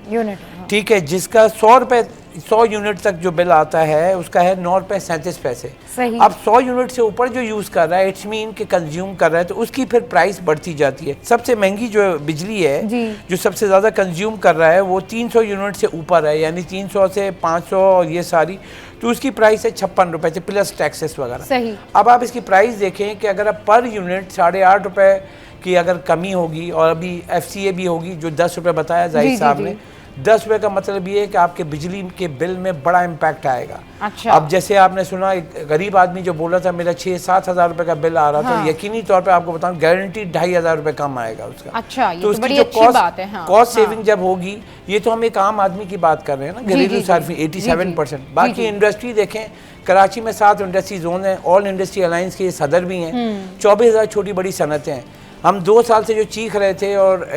K: ठीक है। जिसका 100 यूनिट तक जो बिल आता है उसका है 9 रुपये 37 पैसे। अब 100 यूनिट से ऊपर जो यूज़ कर रहा है, इट्स मीन के कंज्यूम कर रहा है, तो उसकी फिर प्राइस बढ़ती जाती है। सबसे महंगी जो बिजली है, जो सबसे ज़्यादा कंज्यूम कर रहा है, वो 300 यूनिट से ऊपर है, यानी 300 से 500 और ये सारी, तो उसकी प्राइस है 56 रुपये से प्लस टैक्सेस वगैरह। अब आप इसकी प्राइस देखें कि अगर आप पर यूनिट 8.5 रुपये की अगर कमी होगी, और अभी FCA भी होगी जो 10 रुपये बताया जाहिद साहब ने, 10 रुपये का मतलब ये है कि आपके बिजली के बिल में बड़ा इम्पैक्ट आएगा। अच्छा। अब जैसे आपने सुना, एक गरीब आदमी जो बोल रहा था मेरा 6-7 हज़ार रुपये का बिल आ रहा था, यकीनी तौर पे आपको बताऊं गारंटी 2,500 रुपये कम आएगा उसका। अच्छा, ये तो उसकी जो कॉस्ट सेविंग जब होगी, ये तो हम एक आम आदमी की बात कर रहे हैं ना, घरेलू सार्फिन 87%। बाकी इंडस्ट्री देखें, कराची में 7 इंडस्ट्री जोन है, ऑल इंडस्ट्री अलायंस के सदर भी हैं, 24,000 छोटी बड़ी सनतें हैं। हम 2 साल से जो चीख रहे थे और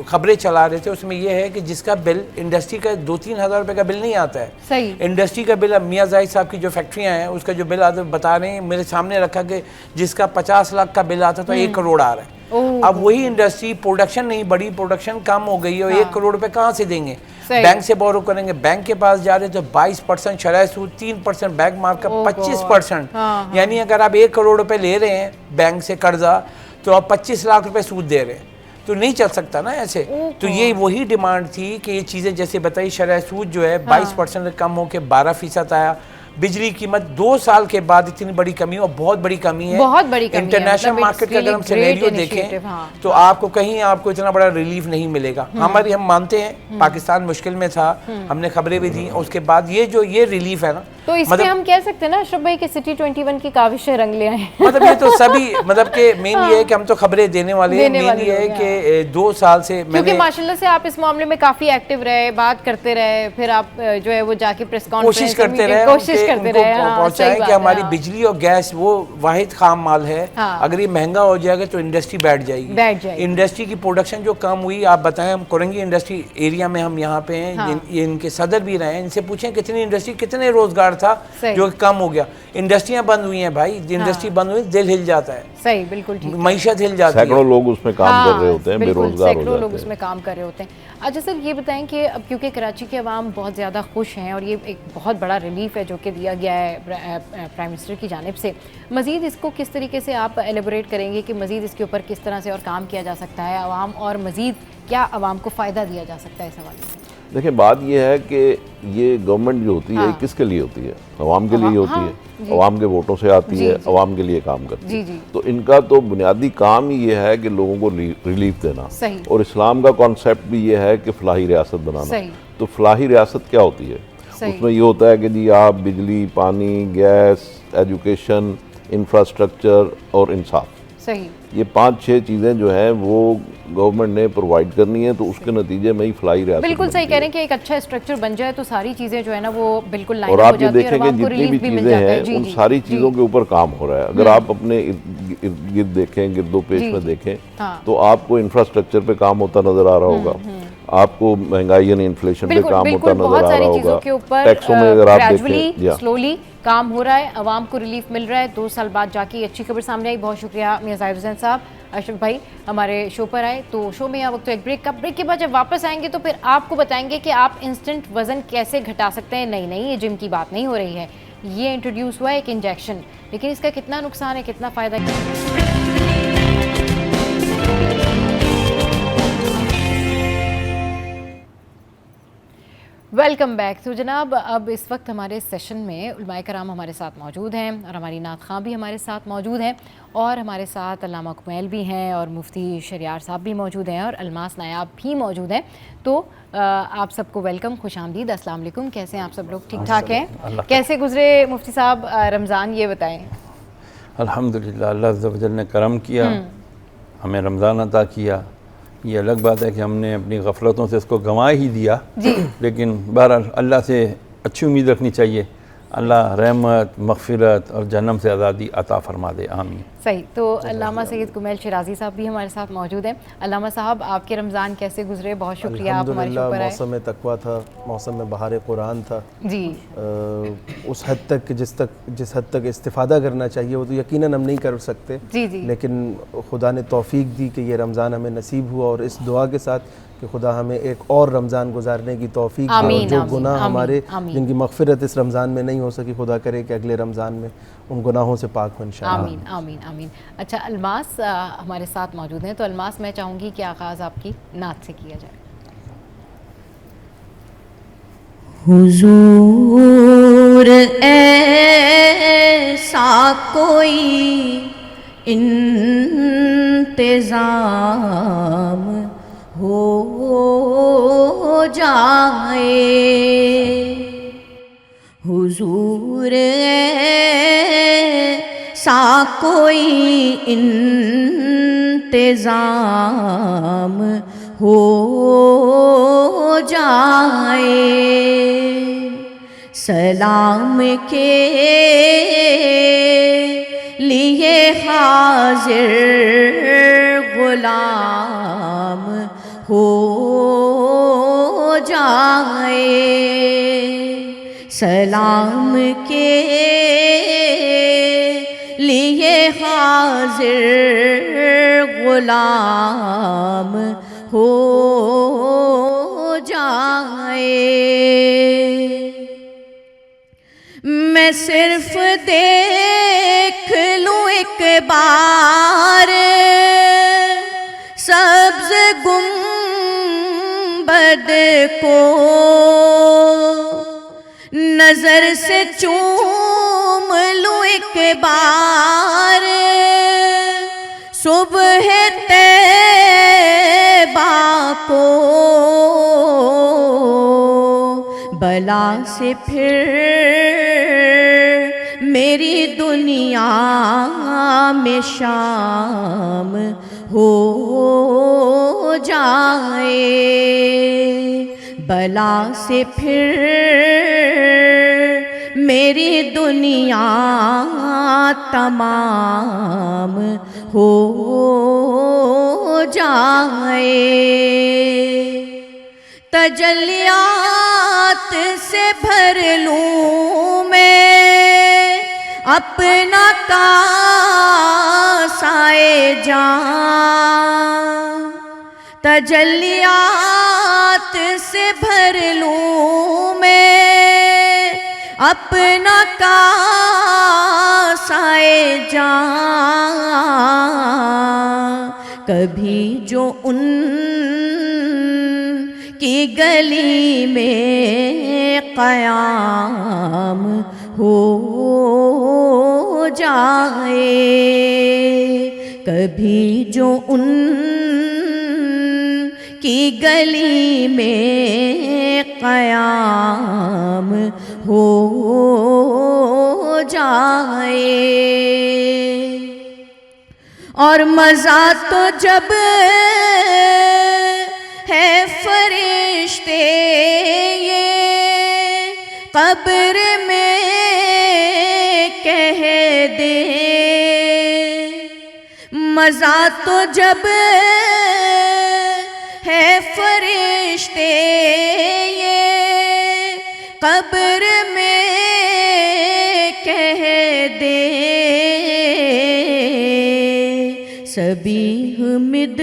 K: खबरें चला रहे थे, उसमें यह है कि जिसका बिल इंडस्ट्री का 2-3 हज़ार रुपये का बिल नहीं आता है, सही। इंडस्ट्री का बिल, अब मियाँ जाहिद साहब की जो फैक्ट्रियाँ हैं उसका जो बिल आता है, बता रहे हैं, मेरे सामने रखा कि जिसका 50 लाख का बिल आता तो 1 करोड़ आ रहा है। अब वही इंडस्ट्री, प्रोडक्शन नहीं बढ़ी, प्रोडक्शन कम हो गई है, और 1 करोड़ रुपये कहाँ से देंगे? बैंक से बोरो करेंगे, बैंक के पास जा रहे तो 22% शरह सूद, 3% बैंक मार्कअप, 25%। यानी अगर आप 1 करोड़ रुपये ले रहे हैं बैंक से कर्जा, तो आप 25 लाख रुपए सूद दे रहे हैं, तो नहीं चल सकता ना ऐसे। तो ये वही डिमांड थी कि ये चीज़ें जैसे बताई, शरह सूद जो है 22% कम होकर 12% आया। बिजली कीमत 2 साल के बाद इतनी बड़ी कमी, और बहुत बड़ी कमी है, बहुत बड़ी कमी। इंटरनेशनल मार्केट का अगर हम सिनेरियो देखें तो आपको कहीं आपको इतना बड़ा रिलीफ नहीं मिलेगा। हमारी, हम मानते हैं पाकिस्तान मुश्किल में था, हमने खबरें भी दी, उसके बाद ये जो ये रिलीफ है ना,
A: तो इसमें हम कह सकते हैं ना अशरफ भाई कि सिटी 21 की काविशें रंग ले आए।
K: मतलब ये तो सभी, मतलब के मेन ये है कि हम तो खबरें देने वाले हैं, मेन ये है कि 2 साल से,
A: क्योंकि माशाल्लाह से आप इस मामले में काफी एक्टिव रहे, बात करते रहे, फिर आप जो है वो जाके प्रेस कॉन्फ्रेंस
K: कोशिश करते रहे पहुंचाएं कि हमारी बिजली और गैस वो वाहिद खाम माल है, अगर ये महंगा हो जाएगा तो इंडस्ट्री बैठ जाएगी। इंडस्ट्री की प्रोडक्शन जो कम हुई, आप बताएं, हम कोरंगी इंडस्ट्री एरिया में हम यहाँ पे हैं, ये इनके सदर भी रहे हैं, इनसे पूछें कितनी इंडस्ट्री, कितने रोजगार था जो कम हो गया। इंडस्ट्रियां बंद हुई हैं भाई, इंडस्ट्री बंद हुई, दिल हिल जाता है।
A: सही, बिल्कुल ठीक।
K: मईशत हिल जाती है,
J: सैकड़ों लोग उसमें काम कर रहे होते हैं, बेरोजगार हो जाते हैं,
A: सैकड़ों लोग उसमें काम कर रहे होते हैं। अच्छा सर, ये बताएं कि अब क्योंकि कराची के अवाम बहुत ज़्यादा खुश हैं और ये एक बहुत बड़ा रिलीफ है जो कि दिया गया है प्राइम मिनिस्टर की जानिब से, मज़ीद इसको किस तरीके से आप एलेबोरेट करेंगे कि मज़ीद इसके ऊपर किस तरह से और काम किया जा सकता है अवाम, और मज़ीद क्या अवाम को फ़ायदा दिया जा सकता है इस हवाले से?
J: देखिए, बात यह है कि ये गवर्नमेंट जो होती है किसके लिए होती है? अवाम के लिए होती है, अवाम के वोटों से आती है, अवाम के लिए काम करती है। तो इनका तो बुनियादी काम ही ये है कि लोगों को रिलीफ देना, और इस्लाम का कॉन्सेप्ट भी ये है कि फलाही रियासत बनाना। तो फलाही रियासत क्या होती है? उसमें ये होता है कि जी आप बिजली, पानी, गैस, एजुकेशन, इंफ्रास्ट्रक्चर और इंसाफ,
A: सही।
J: ये 5-6 चीज़ें जो हैं वो गवर्नमेंट ने प्रोवाइड करनी है, तो उसके नतीजे में ही फलाई रियासत
A: बिल्कुल सही
J: बनती
A: कह रहे हैं कि एक अच्छा स्ट्रक्चर बन जाए तो सारी चीज़ें जो है ना वो बिल्कुल लाइन
J: और
A: हो
J: आप ये
A: जाती है और
J: देखेंगे
A: आवाम को
J: जितनी भी
A: रिलीफ भी मिल
J: चीज़ें
A: जाता है।
J: हैं
A: जी,
J: उन
A: जी,
J: सारी
A: जी।
J: चीज़ों के ऊपर काम हो रहा है। अगर आप अपने इर्द गिर्द देखें, गिरदो पेश
A: जी,
J: में
A: जी।
J: देखें,
A: हाँ।
J: तो आपको इंफ्रास्ट्रक्चर पे काम होता नज़र आ रहा होगा, आपको महंगाई यानी इन्फ्लेशन पे
A: बिल्कुल
J: काम
A: बिल्कुल
J: होता
A: बहुत
J: नज़र आ
A: सारी
J: रहा
A: चीज़ों
J: होगा,
A: के ऊपर
J: टैक्सों में अगर आप
A: ग्रेजुअली
J: देखें,
A: स्लोली काम हो रहा है, आवाम को रिलीफ मिल रहा है। 2 साल बाद जाके ये अच्छी खबर सामने आई। बहुत शुक्रिया मियां जाहिद हुसैन साहब, अशरफ भाई हमारे शो पर आए। तो शो में यहाँ वक्त तो एक ब्रेक का, ब्रेक के बाद जब वापस आएंगे तो फिर आपको बताएंगे कि आप इंस्टेंट वजन कैसे घटा सकते हैं। नहीं ये जिम की बात नहीं हो रही है, ये इंट्रोड्यूस हुआ है एक इंजेक्शन, लेकिन इसका कितना नुकसान है, कितना फ़ायदा है। Welcome back. तो जनाब अब इस वक्त हमारे सेशन में उलमाए कराम हमारे साथ मौजूद हैं और हमारी नात खां भी हमारे साथ मौजूद हैं और हमारे साथ अल्लामा कुमैल भी हैं और मुफ्ती शरियार साहब भी मौजूद हैं और अलमास नायाब भी मौजूद हैं। तो आप सबको वेलकम, खुश आमदीद, अस्सलाम वालेकुम। कैसे हैं आप सब लोग? ठीक ठाक हैं? कैसे गुजरे मुफ्ती साहब रमज़ान, ये बताएँ।
K: अल्हम्दुलिल्लाह, अल्लाह अज़्ज़ व जल ने करम किया, हमें रमज़ान अता किया। ये अलग बात है कि हमने अपनी गफलतों से इसको गंवा ही दिया, लेकिन बहरहाल अल्लाह से अच्छी उम्मीद रखनी चाहिए। अल्लाह रहमत, मग़फ़िरत और जन्नम से आज़ादी अता फरमा दे, आमीन।
A: सही। तो अल्लामा सैयद कुमैल शिराज़ी साहब भी हमारे साथ मौजूद हैं। अल्लामा साहब, आपके रमज़ान कैसे गुजरे? बहुत शुक्रिया आप हमारे शो पर आए।
L: मौसम तक़वा था, मौसम में बहार कुरान था
A: जी।
L: उस हद तक जिस हद तक इस्तिफ़ादा करना चाहिए वो तो यकीनन हम नहीं कर सकते,
A: जी जी।
L: लेकिन खुदा ने तौफ़ीक दी कि ये रमज़ान हमें नसीब हुआ और इस दुआ के साथ कि खुदा हमें एक और रमज़ान गुजारने की तौफ़ीक दे और जो गुनाह हमारे जिनकी मग़फ़िरत इस रमज़ान में नहीं हो सकी, खुदा करे कि अगले रमज़ान में उन गुनाहों से पाक हो इंशाअल्लाह।
A: आमीन आमीन आमीन। अच्छा, अलमास हमारे साथ मौजूद हैं, तो अलमास मैं चाहूँगी कि आगाज़ आपकी नात से किया जाए।
M: हुजूर ऐसा कोई इंतज़ाम हो जाए, हुजूर ऐसा कोई इंतज़ाम हो जाए, सलाम के लिए हाजिर गुलाम हो जाए, सलाम के लिए हाजिर गुलाम हो जाए। मैं सिर्फ देख लूं एक बार सब्ज़ गुंबद को, नजर से चूम लूं एक बार सुबह तैबा को, बला से फिर मेरी दुनिया में शाम हो जाए, बला से फिर मेरी दुनिया तमाम हो जाए, तजल्लियात से भर लूं मैं अपना कासाए जान, तजल्लियात से भर लूं मैं अपना कासाए जान, कभी जो उन की गली में क़याम हो जाए, कभी जो उन की गली में क़याम हो जाए, और मज़ा तो जब है फरिश्ते ये कब्र में कह दे, मज़ा तो जब है फरिश्ते ये कब्र में कह दे, सभी मिद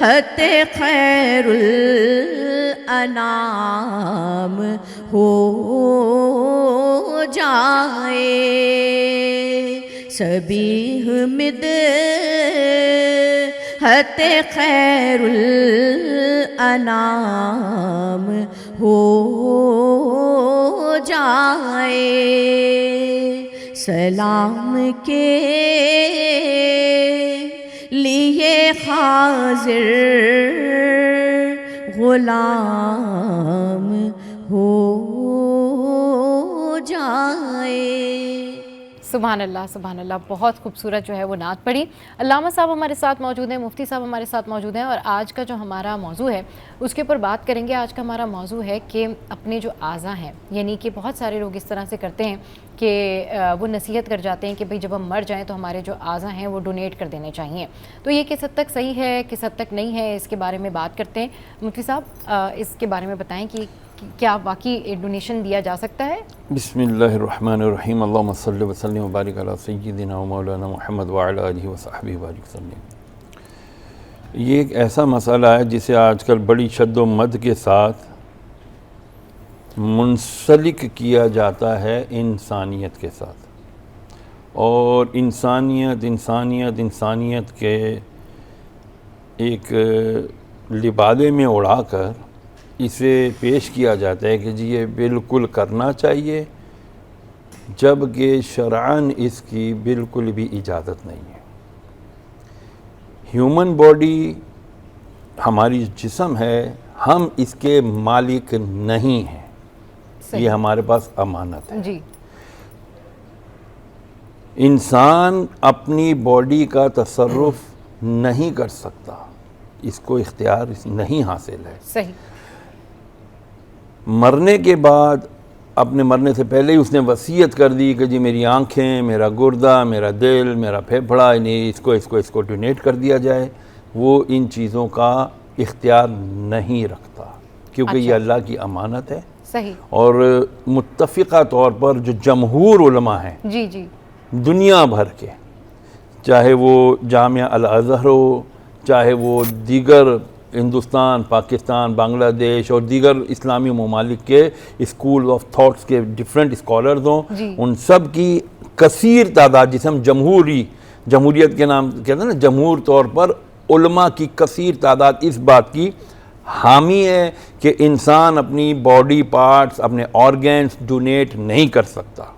M: हते खैरुल अनाम हो जाए, सभी मिद हते खैरुल अनाम हो जाए, सलाम के लिए हाजिर गुलाम हो जाए।
A: सुभान अल्लाह, सुभान अल्लाह। बहुत खूबसूरत जो है वो नात पढ़ी। अल्लामा साहब हमारे साथ मौजूद हैं, मुफ्ती साहब हमारे साथ मौजूद हैं और आज का जो हमारा मौजू है उसके ऊपर बात करेंगे। आज का हमारा मौजू है कि अपने जो आज़ा हैं, यानी कि बहुत सारे लोग इस तरह से करते हैं कि वो नसीहत कर जाते हैं कि भाई जब हम मर जाएं तो हमारे जो आज़ा हैं वो डोनेट कर देने चाहिए। तो ये किस हद तक सही है, किस हद तक नहीं है, इसके बारे में बात करते हैं। मुफ्ती साहब इसके बारे में बताएं कि क्या वाकई डोनेशन दिया जा सकता है?
N: बिस्मिल्लाहिर्रहमानिर्रहीम, अल्लाहुम्मा सल्लि व सल्लिम व बारिक अला सय्यिदिना व मौलाना मुहम्मद व अला आलिहि व सहबिहि व बारिक वसल्लम। ये एक ऐसा मसला है जिसे आजकल बड़ी शद्दोमद के साथ मुंसलिक किया जाता है इंसानियत के साथ, और इंसानियत के एक लिबादे में उड़ाकर इसे पेश किया जाता है कि जी ये बिल्कुल करना चाहिए, जबकि शरअन इसकी बिल्कुल भी इजाज़त नहीं है। ह्यूमन बॉडी हमारी जिस्म है, हम इसके मालिक नहीं हैं, ये हमारे पास अमानत है जी। इंसान अपनी बॉडी का तसर्रुफ नहीं कर सकता, इसको इख्तियार नहीं हासिल है।
A: सही।
N: मरने के बाद, अपने मरने से पहले ही उसने वसीयत कर दी कि जी मेरी आँखें, मेरा गुर्दा, मेरा दिल, मेरा फेफड़ा, इसको डोनेट कर दिया जाए। वो इन चीज़ों का इख्तियार नहीं रखता क्योंकि ये अल्लाह की अमानत है।
A: सही।
N: और मुत्तफ़िक़ा तौर पर जो जमहूर उलमा हैं
A: जी जी
N: दुनिया भर के, चाहे वो जामिया अल अज़हर हो, चाहे वो दीगर हिंदुस्तान, पाकिस्तान, बांग्लादेश और दीगर इस्लामी ममालिक के स्कूल ऑफ थॉट्स के डिफरेंट स्कॉलर्स हों, उन सब की कसीर तादाद, जिसे हम जमहूरियत के नाम कहते हैं ना, जमहूर तौर पर उलमा की कसीर तादाद इस बात की हामी है कि इंसान अपनी बॉडी पार्ट्स, अपने ऑर्गन्स डोनेट नहीं कर सकता।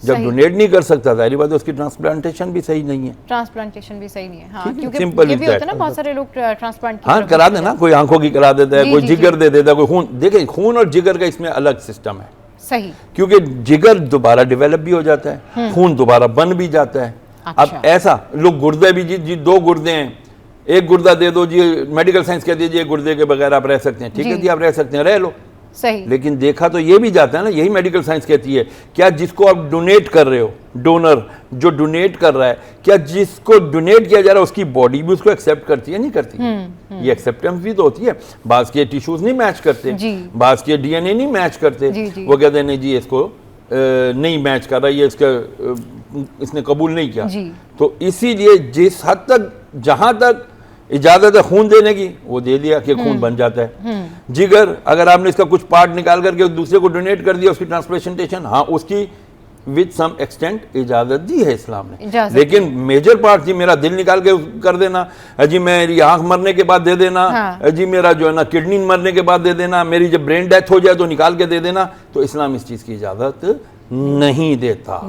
N: जब डोनेट नहीं कर सकता, जाहिर बात है उसकी ट्रांसप्लांटेशन भी सही नहीं है।
A: ट्रांसप्लांटेशन भी सही नहीं है, हाँ, क्योंकि
N: सिंपल
A: ये भी होता है ना, बहुत सारे लोग ट्रांसप्लांट
N: करा देना, कोई आंखों की करा देता है, कोई जिगर दे देता है, कोई खून। देखिए, खून और जिगर का इसमें अलग सिस्टम है।
A: सही।
N: क्योंकि जिगर दोबारा डेवलप भी हो जाता है, खून दोबारा बन भी जाता है। अब ऐसा लोग गुर्दे भी, जी 2 गुर्दे हैं, एक गुर्दा दे दो जी, मेडिकल साइंस कह दीजिए गुर्दे के बगैर आप रह सकते हैं, ठीक है जी, आप रह सकते हैं, रह लो।
A: सही।
N: लेकिन देखा तो ये भी जाता है ना, यही मेडिकल साइंस कहती है, क्या जिसको आप डोनेट कर रहे हो, डोनर जो डोनेट कर रहा है, क्या जिसको डोनेट किया जा रहा है उसकी बॉडी भी उसको एक्सेप्ट करती है, नहीं करती? ये एक्सेप्टेंस भी तो होती है। बाज़ के टिश्यूज नहीं मैच करते, बाज़ के डीएनए नहीं मैच करते, वो कहते हैं नहीं जी इसको नहीं मैच कर रहा, ये इसने कबूल नहीं किया। तो इसीलिए जिस हद तक, जहां तक इजाजत है खून देने की, वो दे दिया कि खून बन जाता है। जिगर, अगर आपने इसका कुछ पार्ट निकाल करके दूसरे को डोनेट कर दिया, उसकी ट्रांसप्लांटेशन, हाँ, उसकी विद सम एक्सटेंट इजाजत दी है इस्लाम ने। लेकिन मेजर पार्ट, जी मेरा दिल निकाल के कर देना, जी मेरी आंख मरने के बाद दे देना, जी मेरा जो है ना किडनी मरने के बाद दे देना, मेरी जब ब्रेन डेथ हो जाए तो निकाल के दे देना, तो इस्लाम इस चीज की इजाजत नहीं देता।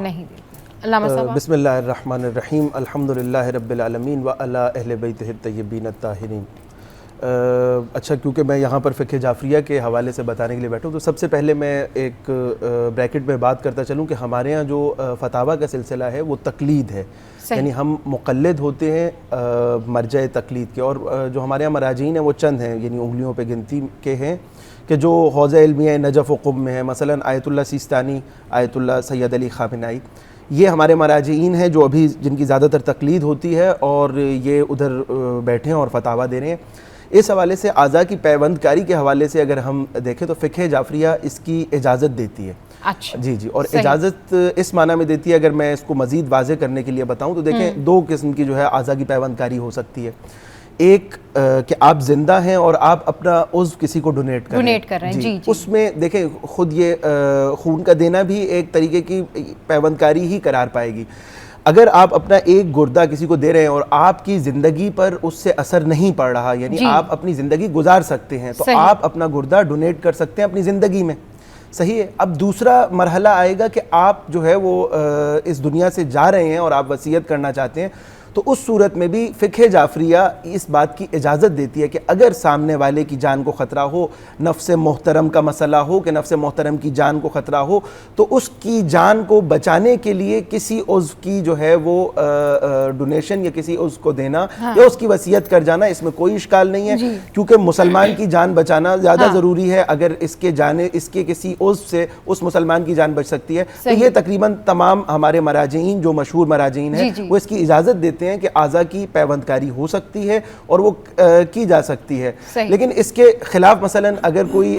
L: बिस्मिल्लाहिर्रहमानिर्रहीम, अल्हम्दुलिल्लाहि रब्बिल आलमीन व अला अहले बैतिहि तय्यबीन अत्ताहिरीन। अच्छा, क्योंकि मैं यहाँ पर फ़िक़्ह जाफ़रिया के हवाले से बताने के लिए बैठा हूँ, तो सबसे पहले मैं एक ब्रैकेट में बात करता चलूँ कि हमारे यहाँ जो फतावा का सिलसिला है वो तकलीद है, यानी हम मुक़ल्लिद होते हैं मरजा तकलीद के। और जो हमारे यहाँ मराजीन हैं वो चंद हैं, यानी उंगलियों पे गिनती के हैं, कि जो हौज़ा इल्मिया नजफ़ व क़ुम में है, मसलन आयतुल्लाह सिस्तानी, आयतुल्लाह सैयद अली ख़ामिनाई, ये हमारे मराजीन हैं जो अभी जिनकी ज़्यादातर तकलीद होती है और ये उधर बैठे हैं और फतावा दे रहे हैं। इस हवाले से आज़ा की पैबंदकारी के हवाले से अगर हम देखें तो फ़िक़्ह जाफ़रिया इसकी इजाज़त देती है।
A: अच्छा,
L: जी जी, और इजाज़त इस माना में देती है, अगर मैं इसको मज़ीद वाज़े करने के लिए बताऊं तो देखें, दो किस्म की जो है आज़ा की पैबंदकारी हो सकती है। एक कि आप जिंदा हैं और आप अपना उज़्व किसी को डोनेट कर रहे हैं, जी, उसमें देखें खुद ये खून का देना भी एक तरीके की पैबंदकारी ही करार पाएगी। अगर आप अपना एक गुर्दा किसी को दे रहे हैं और आपकी ज़िंदगी पर उससे असर नहीं पड़ रहा, यानी आप अपनी ज़िंदगी गुजार सकते हैं, तो आप अपना गुर्दा डोनेट कर सकते हैं अपनी ज़िंदगी में, सही है। अब दूसरा मरहला आएगा कि आप जो है वो इस दुनिया से जा रहे हैं और आप वसीयत करना चाहते हैं, तो उस सूरत में भी फ़िक़्ह जाफ़रिया इस बात की इजाज़त देती है कि अगर सामने वाले की जान को ख़तरा हो, नफ्स मोहतरम का मसला हो कि नफ्स मोहतरम की जान को ख़तरा हो, तो उसकी जान को बचाने के लिए किसी उज़्व की जो है वो डोनेशन या किसी उज़्व को देना या उसकी वसीयत कर जाना, इसमें कोई इश्काल नहीं है, क्योंकि मुसलमान की जान बचाना ज़्यादा ज़रूरी है। अगर इसके किसी उज़्व से उस मुसलमान की जान बच सकती है, तो ये तकरीबन तमाम हमारे मराजीन जो मशहूर मराजीन हैं वो इसकी इजाज़त देते हैं कि आज़ा की पैबंदकारी हो सकती है और वो की जा सकती है। लेकिन इसके खिलाफ मसलन अगर कोई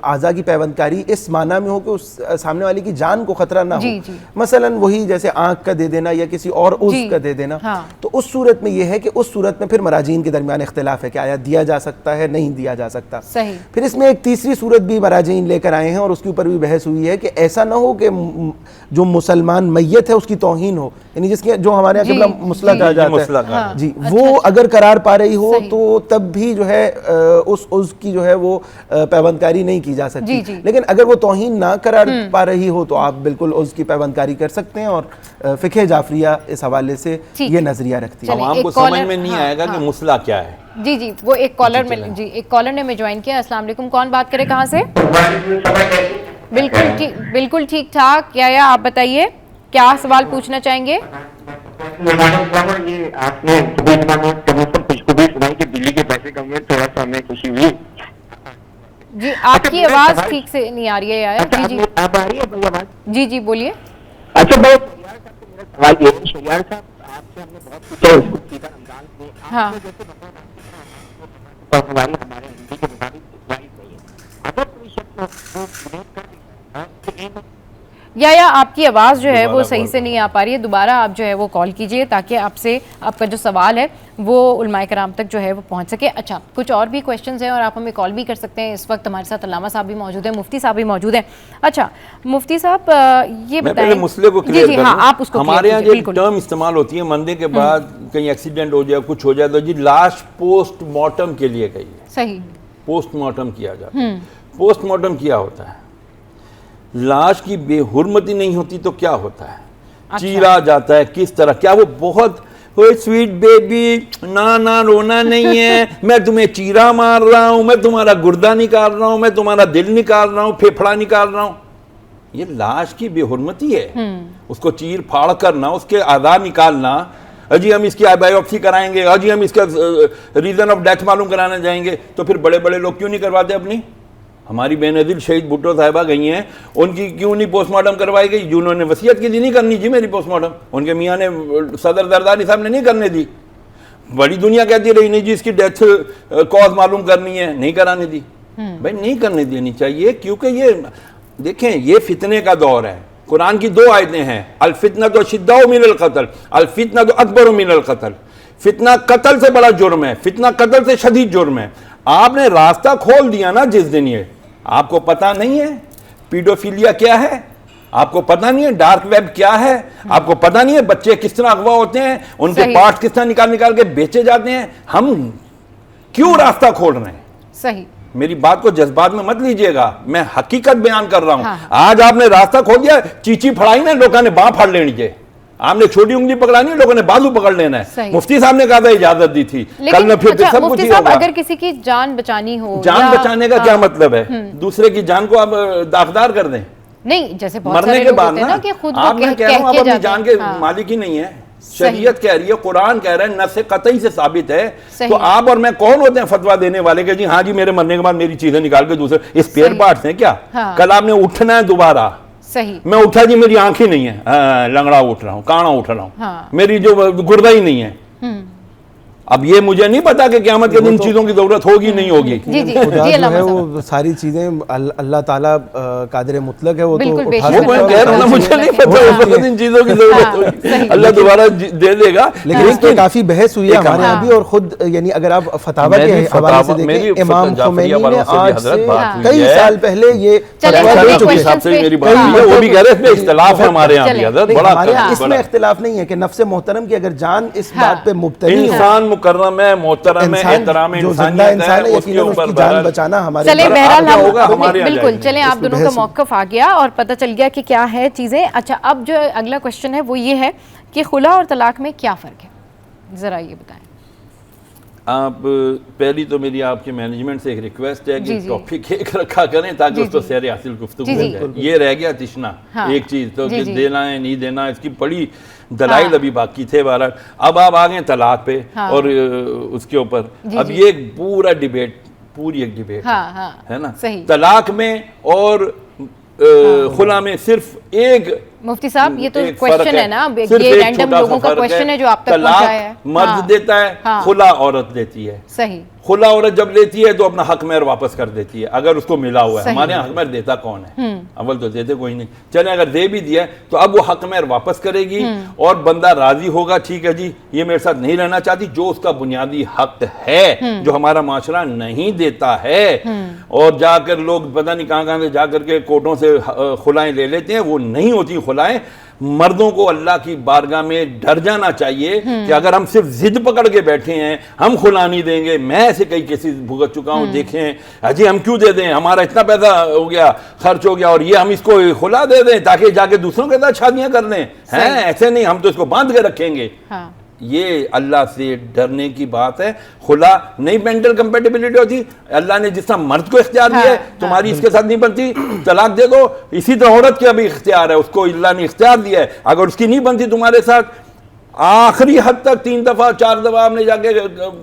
L: आज़ा की पैबंदकारी इस माना में हो कि उस सामने वाले की जान को खतरा ना हो, मसलन वही जैसे आंख का दे देना या किसी और उज़्व का दे देना, तो उस सूरत में यह है कि उस सूरत में फिर मराजीन के दरमियान इख्तिलाफ है कि आया दिया जा सकता है, नहीं दिया जा सकता। फिर इसमें एक तीसरी सूरत भी मराजीन लेकर आए हैं और उसके ऊपर भी बहस हुई है कि ऐसा ना हो कि जो मुसलमान मैयत है उसकी तौहीन हो, यानी जिसके जो हमारे यहाँ किबला मुसला कहा जाता है, जी, वो अगर करार पा रही हो तो तब भी जो है उस उसकी जो है वो पैबंदकारी नहीं की जा सकती। लेकिन अगर वो तौहीन ना करार पा रही हो तो आप बिल्कुल उसकी पैबंदकारी कर सकते हैं। और फ़िक़्ह जाफ़रिया इस हवाले से ये नजरिया रखती है।
N: आवाम को समझ में नहीं आएगा कि मुसला क्या है।
A: जी जी, वो एक कॉलर में एक कॉलर ने हमें ज्वाइन किया। अस्सलाम वालेकुम, कौन बात करे, कहाँ से? बिल्कुल ठीक ठाक। क्या आप बताइए, क्या सवाल पूछना चाहेंगे?
O: ये आपने खुशखबरी सुनाई कि दिल्ली के पैसे कम हुए, थोड़ा सा हमें खुशी हुई।
A: जी, आपकी आवाज ठीक से नहीं आ रही है यार। जी जी,
O: आप आ रही है मेरी आवाज? जी
A: जी, बोलिए।
O: अच्छा, बहुत सवाल ये है, शरियार साहब आपसे हमने बहुत पूछा उसको सीधा रमजान में,
A: हाँ,
O: और हमारे हिंदी के मुताबिक जायज नहीं है। अगर कोई शख्स
A: या आपकी आवाज़ जो है वो सही से नहीं आ पा रही है, दोबारा आप जो है वो कॉल कीजिए ताकि आपसे आपका जो सवाल है वो उलमाए कराम तक जो है वो पहुंच सके। अच्छा, कुछ और भी क्वेश्चंस हैं और आप हमें कॉल भी कर सकते हैं। इस वक्त हमारे साथ अल्लामा साहब भी मौजूद हैं, मुफ्ती साहब भी मौजूद हैं। अच्छा मुफ्ती साहब, ये बताएं
N: मसले को क्लियर करूं।
A: हाँ, आप उसको
N: हमारे यहाँ जो टर्म इस्तेमाल होती है मरने के बाद कहीं एक्सीडेंट हो जाए, कुछ हो जाए, तो जी लाश पोस्टमार्टम के लिए गई है।
A: सही,
N: पोस्टमार्टम किया जाता है। पोस्टमार्टम क्या होता है? लाश की बेहुरमती नहीं होती तो क्या होता है? अच्छा। चीरा जाता है, किस तरह, क्या वो बहुत स्वीट बेबी, ना ना रोना नहीं है, मैं तुम्हें चीरा मार रहा हूं, मैं तुम्हारा गुर्दा निकाल रहा हूं, मैं तुम्हारा दिल निकाल रहा हूं, फेफड़ा निकाल रहा हूं, ये लाश की बेहुरमती है। उसको चीर फाड़ करना, उसके आधार निकालना, अजी हम इसकी बायोप्सी कराएंगे, अजी हम इसका रीजन ऑफ डेथ मालूम कराने जाएंगे, तो फिर बड़े बड़े लोग क्यों नहीं करवाते अपनी? हमारी बेनज़ीर शहीद भुट्टो साहिबा गई हैं, उनकी क्यों नहीं पोस्टमार्टम करवाई गई? जो उन्होंने वसीयत की थी नहीं करनी जी मेरी पोस्टमार्टम, उनके मियाँ ने, सदर जरदारी साहब ने नहीं करने दी। बड़ी दुनिया कहती रही नहीं जी इसकी डेथ कॉज मालूम करनी है, नहीं कराने दी। भाई नहीं करने देनी चाहिए, क्योंकि ये देखें ये फितने का दौर है। कुरान की 2 आयतें हैं, अल फितना तो शिद्दा मिनल कत्ल, अल फितना तो अकबर मिनल कत्ल। फितना कत्ल से बड़ा जुर्म है, फितना कत्ल से शदीद जुर्म है। आपने रास्ता खोल दिया ना जिस दिन, ये आपको पता नहीं है पीडोफिलिया क्या है, आपको पता नहीं है डार्क वेब क्या है, आपको पता नहीं है बच्चे किस तरह अगवा होते हैं, उनके पार्ट किस तरह निकाल निकाल के बेचे जाते हैं। हम क्यों रास्ता खोल रहे हैं?
A: सही,
N: मेरी बात को जज्बात में मत लीजिएगा, मैं हकीकत बयान कर रहा हूं। हाँ। आज आपने रास्ता खोल दिया, चीची फड़ाई ना लोगों ने बाँ फाड़ लेनी चाहिए। आपने छोटी उंगली पकड़ानी है, लोगों ने बाजू पकड़ लेना है। मुफ्ती साहब ने कहा था इजाजत दी थी, कल में फिर
A: अच्छा,
N: सब कुछ ही होगा।
A: अगर किसी की जान बचानी हो,
N: जान बचाने का क्या मतलब है? दूसरे की जान को आप दागदार कर दें?
A: नहीं, जैसे बहुत
N: मरने
A: सारे
N: के
A: लोग
N: बाद
A: होते हैं ना कि खुद
N: आप, मैं कह रहा हूं, आप अपनी जान के मालिक ही नहीं है। शरीयत कह रही है, कुरान कह रहा है, नस कतई से साबित है। तो आप और मैं कौन होते हैं फतवा देने वाले के जी हाँ जी मेरे मरने के बाद मेरी चीजें निकाल के दूसरे स्पेयर पार्ट्स हैं क्या? कल आपने उठना है दोबारा,
A: सही,
N: मैं उठा जी मेरी आंख ही नहीं है, लंगड़ा उठ रहा हूँ, काना उठ रहा हूँ, मेरी जो गुर्दा ही नहीं है। अब ये मुझे नहीं पता कि क़यामत के दिन चीजों की जरूरत होगी नहीं होगी।
L: खुदा जो है वो सारी चीजें अल्लाह ताला कादिर मुतलक है, वो तो
N: मुझे नहीं पता इन चीजों की जरूरत होगी, अल्लाह दोबारा दे देगा।
L: लेकिन इस पे काफी बहस हुई है हमारे यहाँ भी, और खुद यानी अगर आप फतावा के हवाले से देखें, इमाम खुमैनी ने आज से कई साल पहले ये
N: मेरी बात हुई है, वो भी कह रहे हैं इख्तिलाफ है हमारे यहाँ भी हज़रत, बड़ा
L: इसमें इख्तिलाफ नहीं है कि नफ्स मोहतरम की अगर जान इस बात पे मुब्तली
N: इंसान मुकर्रम है, मोहतरम है, एहतराम इंसानियत है, उसके ऊपर
L: जान बचाना हमारे
A: चले बहरहाल
N: होगा, हमारे
A: बिल्कुल। चले आप दोनों का मौक़िफ़ आ गया और पता चल गया कि क्या है चीज़ें। अच्छा, अब जो अगला क्वेश्चन है वो ये है कि खुला और तलाक में क्या फ़र्क है, ज़रा ये बताएं
N: आप। पहली तो मेरी आपके मैनेजमेंट से एक रिक्वेस्ट है कि टॉपिक एक रखा करें ताकि उस पर सैर हासिल गुफ्तगू हो जाए। ये रह गया तिश्ना एक चीज़, तो देना है नहीं देना, इसकी बड़ी दलाइल अभी बाकी थे। बारह अब आप आ गए तलाक पे और उसके ऊपर अब ये पूरा डिबेट, पूरी एक डिबेट है ना। तलाक में और खुला में सिर्फ एक,
A: मुफ्ती साहब ये तो क्वेश्चन है ना, ये रैंडम लोगों का क्वेश्चन है जो आप तक पहुंचा है।
N: मर्द देता है, खुला औरत देती है।
A: सही,
N: खुला औरत जब लेती है तो अपना हक मेहर वापस कर देती है अगर उसको मिला हुआ है। हमारे यहाँ हक मेहर देता कौन है? अव्वल तो देते कोई नहीं। चले अगर दे भी दिया तो अब वो हक मेहर वापस करेगी और बंदा राजी होगा, ठीक है जी ये मेरे साथ नहीं रहना चाहती, जो उसका बुनियादी हक है जो हमारा माशरा नहीं देता है। और जाकर लोग पता नहीं कहाँ से जाकर के कोर्टों से खुलाएं ले लेते हैं, वो नहीं होती खुलाएं। मर्दों को अल्लाह की बारगाह में डर जाना चाहिए कि अगर हम सिर्फ जिद पकड़ के बैठे हैं हम खुला नहीं देंगे। मैं ऐसे कई केसेस भुगत चुका हूं, देखें अजी हम क्यों दे दें, हमारा इतना पैसा हो गया, खर्च हो गया और ये हम इसको खुला दे दें ताकि जाके दूसरों के साथ शादियां कर लें। हैं ऐसे नहीं, हम तो इसको बांध के रखेंगे। ये अल्लाह से डरने की बात है। खुला नहीं मेंटल कंपेटिबिलिटी होती, अल्लाह ने जिस तरह मर्द को इख्तियार दिया है तुम्हारी इसके साथ नहीं बनती तलाक दे दो, इसी तरह औरत का भी इख्तियार है, उसको अल्लाह ने इख्तियार दिया है। अगर उसकी नहीं बनती तुम्हारे साथ, आखिरी हद तक 3 दफा 4 दफा हमने जाके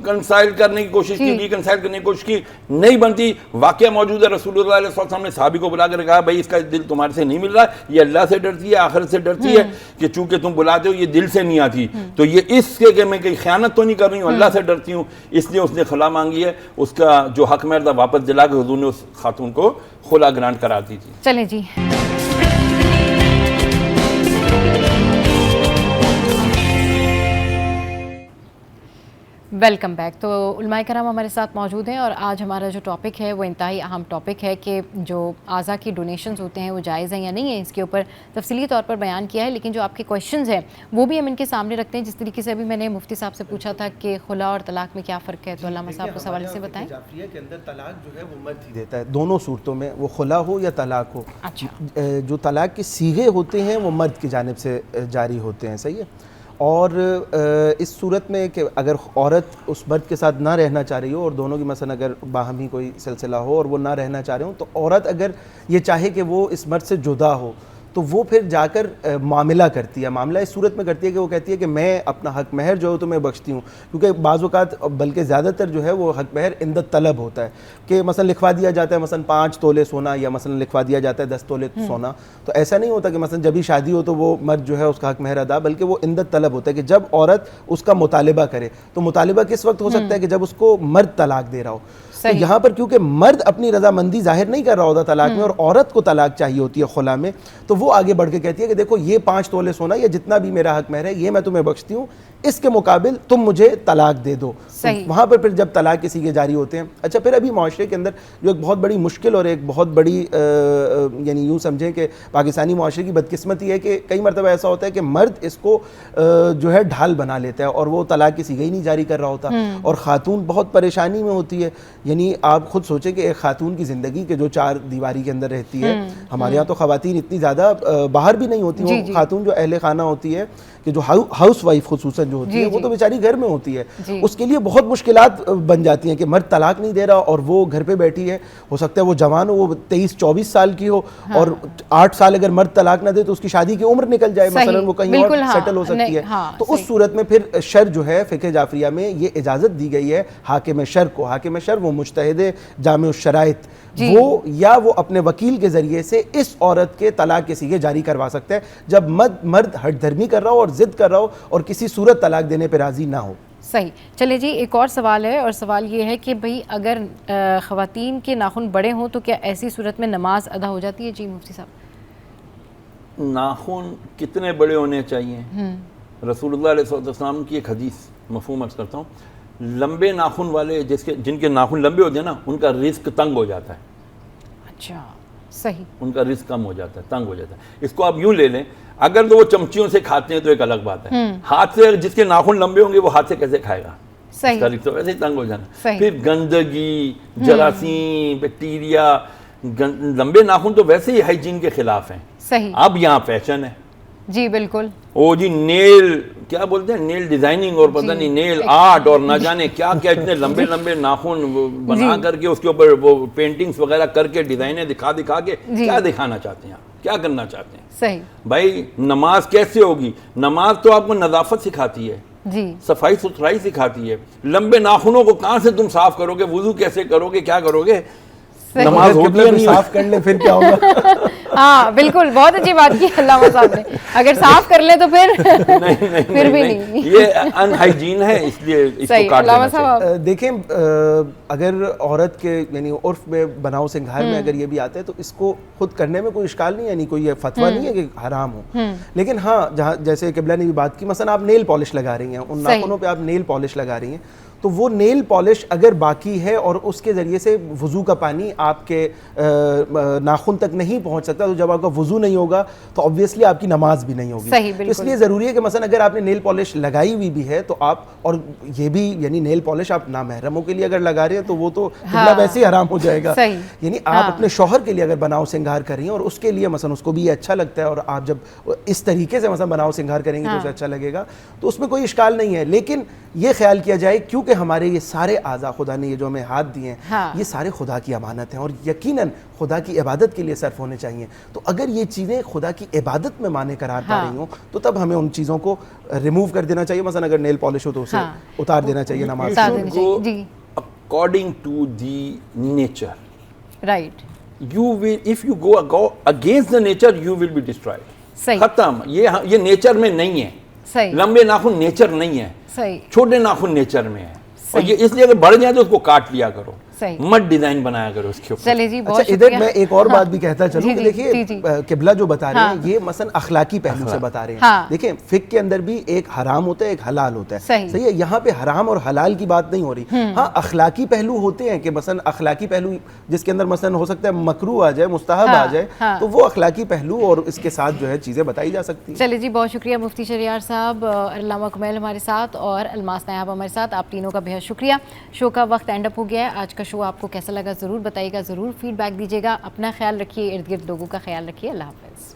N: कंसाइल करने की कोशिश की, रिकंसाइल करने की कोशिश की, नहीं बनती। वाकया मौजूद है, रसूलुल्लाह सल्लल्लाहु अलैहि वसल्लम ने साहबी को बुला कर कहा भाई इसका दिल तुम्हारे से नहीं मिल रहा, ये अल्लाह से डरती है, आखिरत से डरती है कि चूंकि तुम बुलाते हो ये दिल से नहीं आती, तो ये इसके कि मैं कहीं ख़यानत तो नहीं कर रही हूँ, अल्लाह से डरती हूँ, इसलिए उसने खुला मांगी है। उसका जो हक मेहर था वापस दिला के हुजूर ने उस खातून को खुला ग्रांट करा दी थी।
A: चलें जी, वेलकम बैक। तो उलमाए कराम हमारे साथ मौजूद हैं और आज हमारा जो टॉपिक है वो इंतहाई अहम टॉपिक है कि जो आज़ा की डोनेशंस होते हैं वो जायज़ हैं या नहीं है, इसके ऊपर तफसीली तौर पर बयान किया है। लेकिन जो आपके क्वेश्चंस हैं वो भी हम इनके सामने रखते हैं। जिस तरीके से अभी मैंने मुफ्ती साहब से पूछा था कि खुला और तलाक में क्या फ़र्क है, तो अल्लामा साहब उस हवाले से बताएं।
L: जाफरिया के अंदर तलाक जो है वो मर्द ही देता है, दोनों सूरतों में, वो खुला हो या तलाक हो।
A: अच्छा,
L: जो तलाक के सीगे होते हैं वो मर्द की जानिब से जारी होते हैं, सही है। और इस सूरत में कि अगर औरत उस मर्द के साथ ना रहना चाह रही हो और दोनों की मसलन अगर बाहमी कोई सिलसिला हो और वो ना रहना चाह रहे हो, तो औरत अगर ये चाहे कि वो इस मर्द से जुदा हो तो वो फिर जाकर मामला करती है। मामला इस सूरत में करती है कि वो कहती है कि मैं अपना हक महर जो है तो मैं बख्शती हूँ, क्योंकि बाज़ औक़ात बल्कि ज़्यादातर जो है वो हक महर इंदत तलब होता है कि मसलन लिखवा दिया जाता है, मसलन 5 तोले सोना या मसलन लिखवा दिया जाता है 10 तोले सोना। तो ऐसा नहीं होता कि मसलन जब भी शादी हो तो वो मर्द जो है उसका हक महर अदा, बल्कि वो इंदत तलब होता है कि जब औरत उसका मुतालिबा करे। तो मुतालिबा किस वक्त हो सकता है कि जब उसको मर्द तलाक दे रहा हो। तो यहाँ पर क्योंकि मर्द अपनी रजामंदी जाहिर नहीं कर रहा होता तलाक में और औरत को तलाक चाहिए होती है खुला में, तो वो आगे बढ़ के कहती है कि देखो ये 5 तोले सोना या जितना भी मेरा हक महर है ये मैं तुम्हें बख्शती हूँ, इसके मुकाबिल तुम मुझे तलाक दे दो। वहाँ पर फिर जब तलाक किसी के जारी होते हैं, अच्छा फिर अभी माशरे के अंदर जो एक बहुत बड़ी मुश्किल और एक बहुत बड़ी यानी यूँ समझें कि पाकिस्तानी माशरे की बदकिस्मती है कि कई मरतबा ऐसा होता है कि मर्द इसको जो है ढाल बना लेता है और वो तलाक किसी का ही नहीं जारी कर रहा होता और ख़ातून बहुत परेशानी में होती है। यानी आप खुद सोचें कि एक खातून की ज़िंदगी के जो 4 दीवारी के अंदर रहती है, हमारे यहाँ तो ख़वातीन इतनी ज़्यादा बाहर भी नहीं होती, वो खातून जो अहले खाना होती है कि जो हाउस वाइफ खुसूसन जो होती है वो तो बेचारी घर में होती है, उसके लिए बहुत मुश्किलात बन जाती हैं कि मर्द तलाक नहीं दे रहा और वो घर पे बैठी है। हो सकता है वो जवान हो, वो 23-24 साल की हो और 8 साल अगर मर्द तलाक ना दे तो उसकी शादी की उम्र निकल जाए, मसलन वो कहीं और सेटल हो सकती है। तो उस सूरत में फिर शर जो है फ़िक़्ह जाफरिया में ये इजाज़त दी गई है हाकिम शर को। हाकिम शर वो मुज्तहिद जामे शराइत, वो या वो अपने वकील के ज़रिए से इस औरत के तलाक के सीगे जारी करवा सकता है जब मर्द हठधर्मी कर रहा हो और ज़िद कर रहा हो और किसी सूरत तलाक देने पर राज़ी ना हो।
A: सही। चलिए जी, एक और सवाल है और सवाल ये है कि भाई अगर ख़वातीन के नाखून बड़े हों तो क्या ऐसी सूरत में नमाज अदा हो जाती है? जी मुफ्ती साहब,
N: नाखून कितने बड़े होने चाहिए? रसूलुल्लाह अलैहि वसल्लम की एक हदीस मफ़हूम अर्ज़ करता हूँ, लंबे नाखून वाले जिनके नाखून लंबे होते हैं ना, उनका रिस्क तंग हो जाता है।
A: अच्छा, सही।
N: उनका रिस्क कम हो जाता है, तंग हो जाता है। इसको आप यूं ले लें, अगर तो वो चमचियों से खाते हैं तो एक अलग बात है, हाथ से जिसके नाखून लंबे होंगे वो हाथ से कैसे खाएगा?
A: सही।
N: इसका रिस्क तो वैसे ही तंग हो जाना। फिर गंदगी, जरासीम, बैक्टीरिया, लंबे नाखून तो वैसे ही हाइजीन के खिलाफ हैं।
A: सही।
N: अब यहाँ फैशन है।
A: जी बिल्कुल।
N: ओ जी, नेल क्या बोलते हैं, नेल डिजाइनिंग और पता नहीं नेल आर्ट और ना जाने क्या क्या, इतने लंबे लंबे नाखून बना करके उसके ऊपर वो पेंटिंग्स वगैरह करके डिजाइनें दिखा के क्या दिखाना चाहते हैं, क्या करना चाहते हैं?
A: सही।
N: भाई नमाज कैसे होगी? नमाज तो आपको नजाफत सिखाती है,
A: जी,
N: सफाई सुथराई सिखाती है। लंबे नाखूनों को कहाँ से तुम साफ करोगे? वुजू कैसे करोगे? क्या करोगे? नमाज होगी या नहीं?
L: साफ कर ले फिर क्या होगा?
A: हाँ बिल्कुल, बहुत अच्छी बात की अल्लामा साहब ने। अगर साफ कर ले तो फिर
N: नहीं,
A: फिर भी नहीं।
N: ये अनहाइजीन है, इसलिए इसको काट देना चाहिए।
L: देखें, अगर औरत के यानी उर्फ में बनाओ सिंगार में अगर ये भी आता है तो इसको खुद करने में कोई इश्काल नहीं, यानी कोई फतवा नहीं है कि हराम हो। लेकिन हाँ, जहाँ जैसे किबला ने भी बात की, मसलन आप नेल पॉलिश लगा रही हैं, उन नाखूनों पे आप नेल पॉलिश लगा रही हैं, तो वो नेल पॉलिश अगर बाकी है और उसके ज़रिए से वज़ू का पानी आपके नाखून तक नहीं पहुंच सकता, तो जब आपका वज़ू नहीं होगा तो ऑब्वियसली आपकी नमाज भी नहीं होगी। तो इसलिए ज़रूरी है कि मसलन अगर आपने नेल पॉलिश लगाई हुई भी है तो आप, और ये भी यानी नेल पॉलिश आप नामहरमों के लिए अगर लगा रहे हैं तो वो तो वैसे ही हराम हो जाएगा। यानी आप अपने शौहर के लिए अगर बनाओ सिंगार कर रही हैं और उसके लिए मसलन उसको भी अच्छा लगता है और आप जब इस तरीके से मसलन बनाओ सिंगार करेंगे तो उसे अच्छा लगेगा, तो उसमें कोई इश्काल नहीं है। लेकिन ये ख्याल किया जाए क्योंकि हमारे ये सारे आज़ा खुदा ने ये जो हमें हाथ दिए हैं, ये सारे खुदा की अमानत हैं और यकीनन खुदा की इबादत के लिए सर्फ होने चाहिए। तो अगर ये चीज़ें खुदा की इबादत में माने करार पा रही हों तो तब हमें उन चीज़ों को रिमूव कर देना चाहिए। मसलन अगर नेल पॉलिश हो तो उसे उतार देना चाहिए नमाज
N: according to the nature,
A: right.
N: You will, if you go against the nature you will be destroyed. खत्म। ये नेचर में नहीं है।
A: सही।
N: लंबे नाखून नेचर नहीं है,
A: सही।
N: छोटे नाखून नेचर में है और ये इसलिए अगर बढ़ जाए तो उसको काट लिया करो, मत डिजाइन बनाया करो उसके ऊपर।
A: चलिए जी, बहुत
L: अच्छा, इधर मैं एक और बात भी कहता चलूं कि देखिए किबला जो बता रहे हैं ये मसलन अखलाकी पहलू से बता रहे हैं। देखिए फिक के अंदर भी एक हराम होता है, एक हलाल होता है, सही है। यहाँ पे हराम और हलाल की बात नहीं हो रही। हाँ, अखलाकी पहलू होते हैं कि मसलन अखलाकी पहलू जिसके अंदर मसलन हो सकता है मकरू आ जाए, मुस्तहब आ जाए, तो वो अखलाकी पहलू और इसके साथ जो है चीज़ें बताई जा सकती है।
A: चलिए जी, बहुत शुक्रिया मुफ्ती शहरियार साहब, अल्लामा कुमैल हमारे साथ और अलमास नायाब हमारे साथ, आप तीनों का बेहद शुक्रिया। शो का वक्त एंड अप हो गया है। आज का शो आपको कैसा लगा ज़रूर बताइएगा, ज़रूर फीडबैक दीजिएगा। अपना ख्याल रखिए, इर्द गिर्द लोगों का ख्याल रखिए। अल्लाह हाफ़िज़।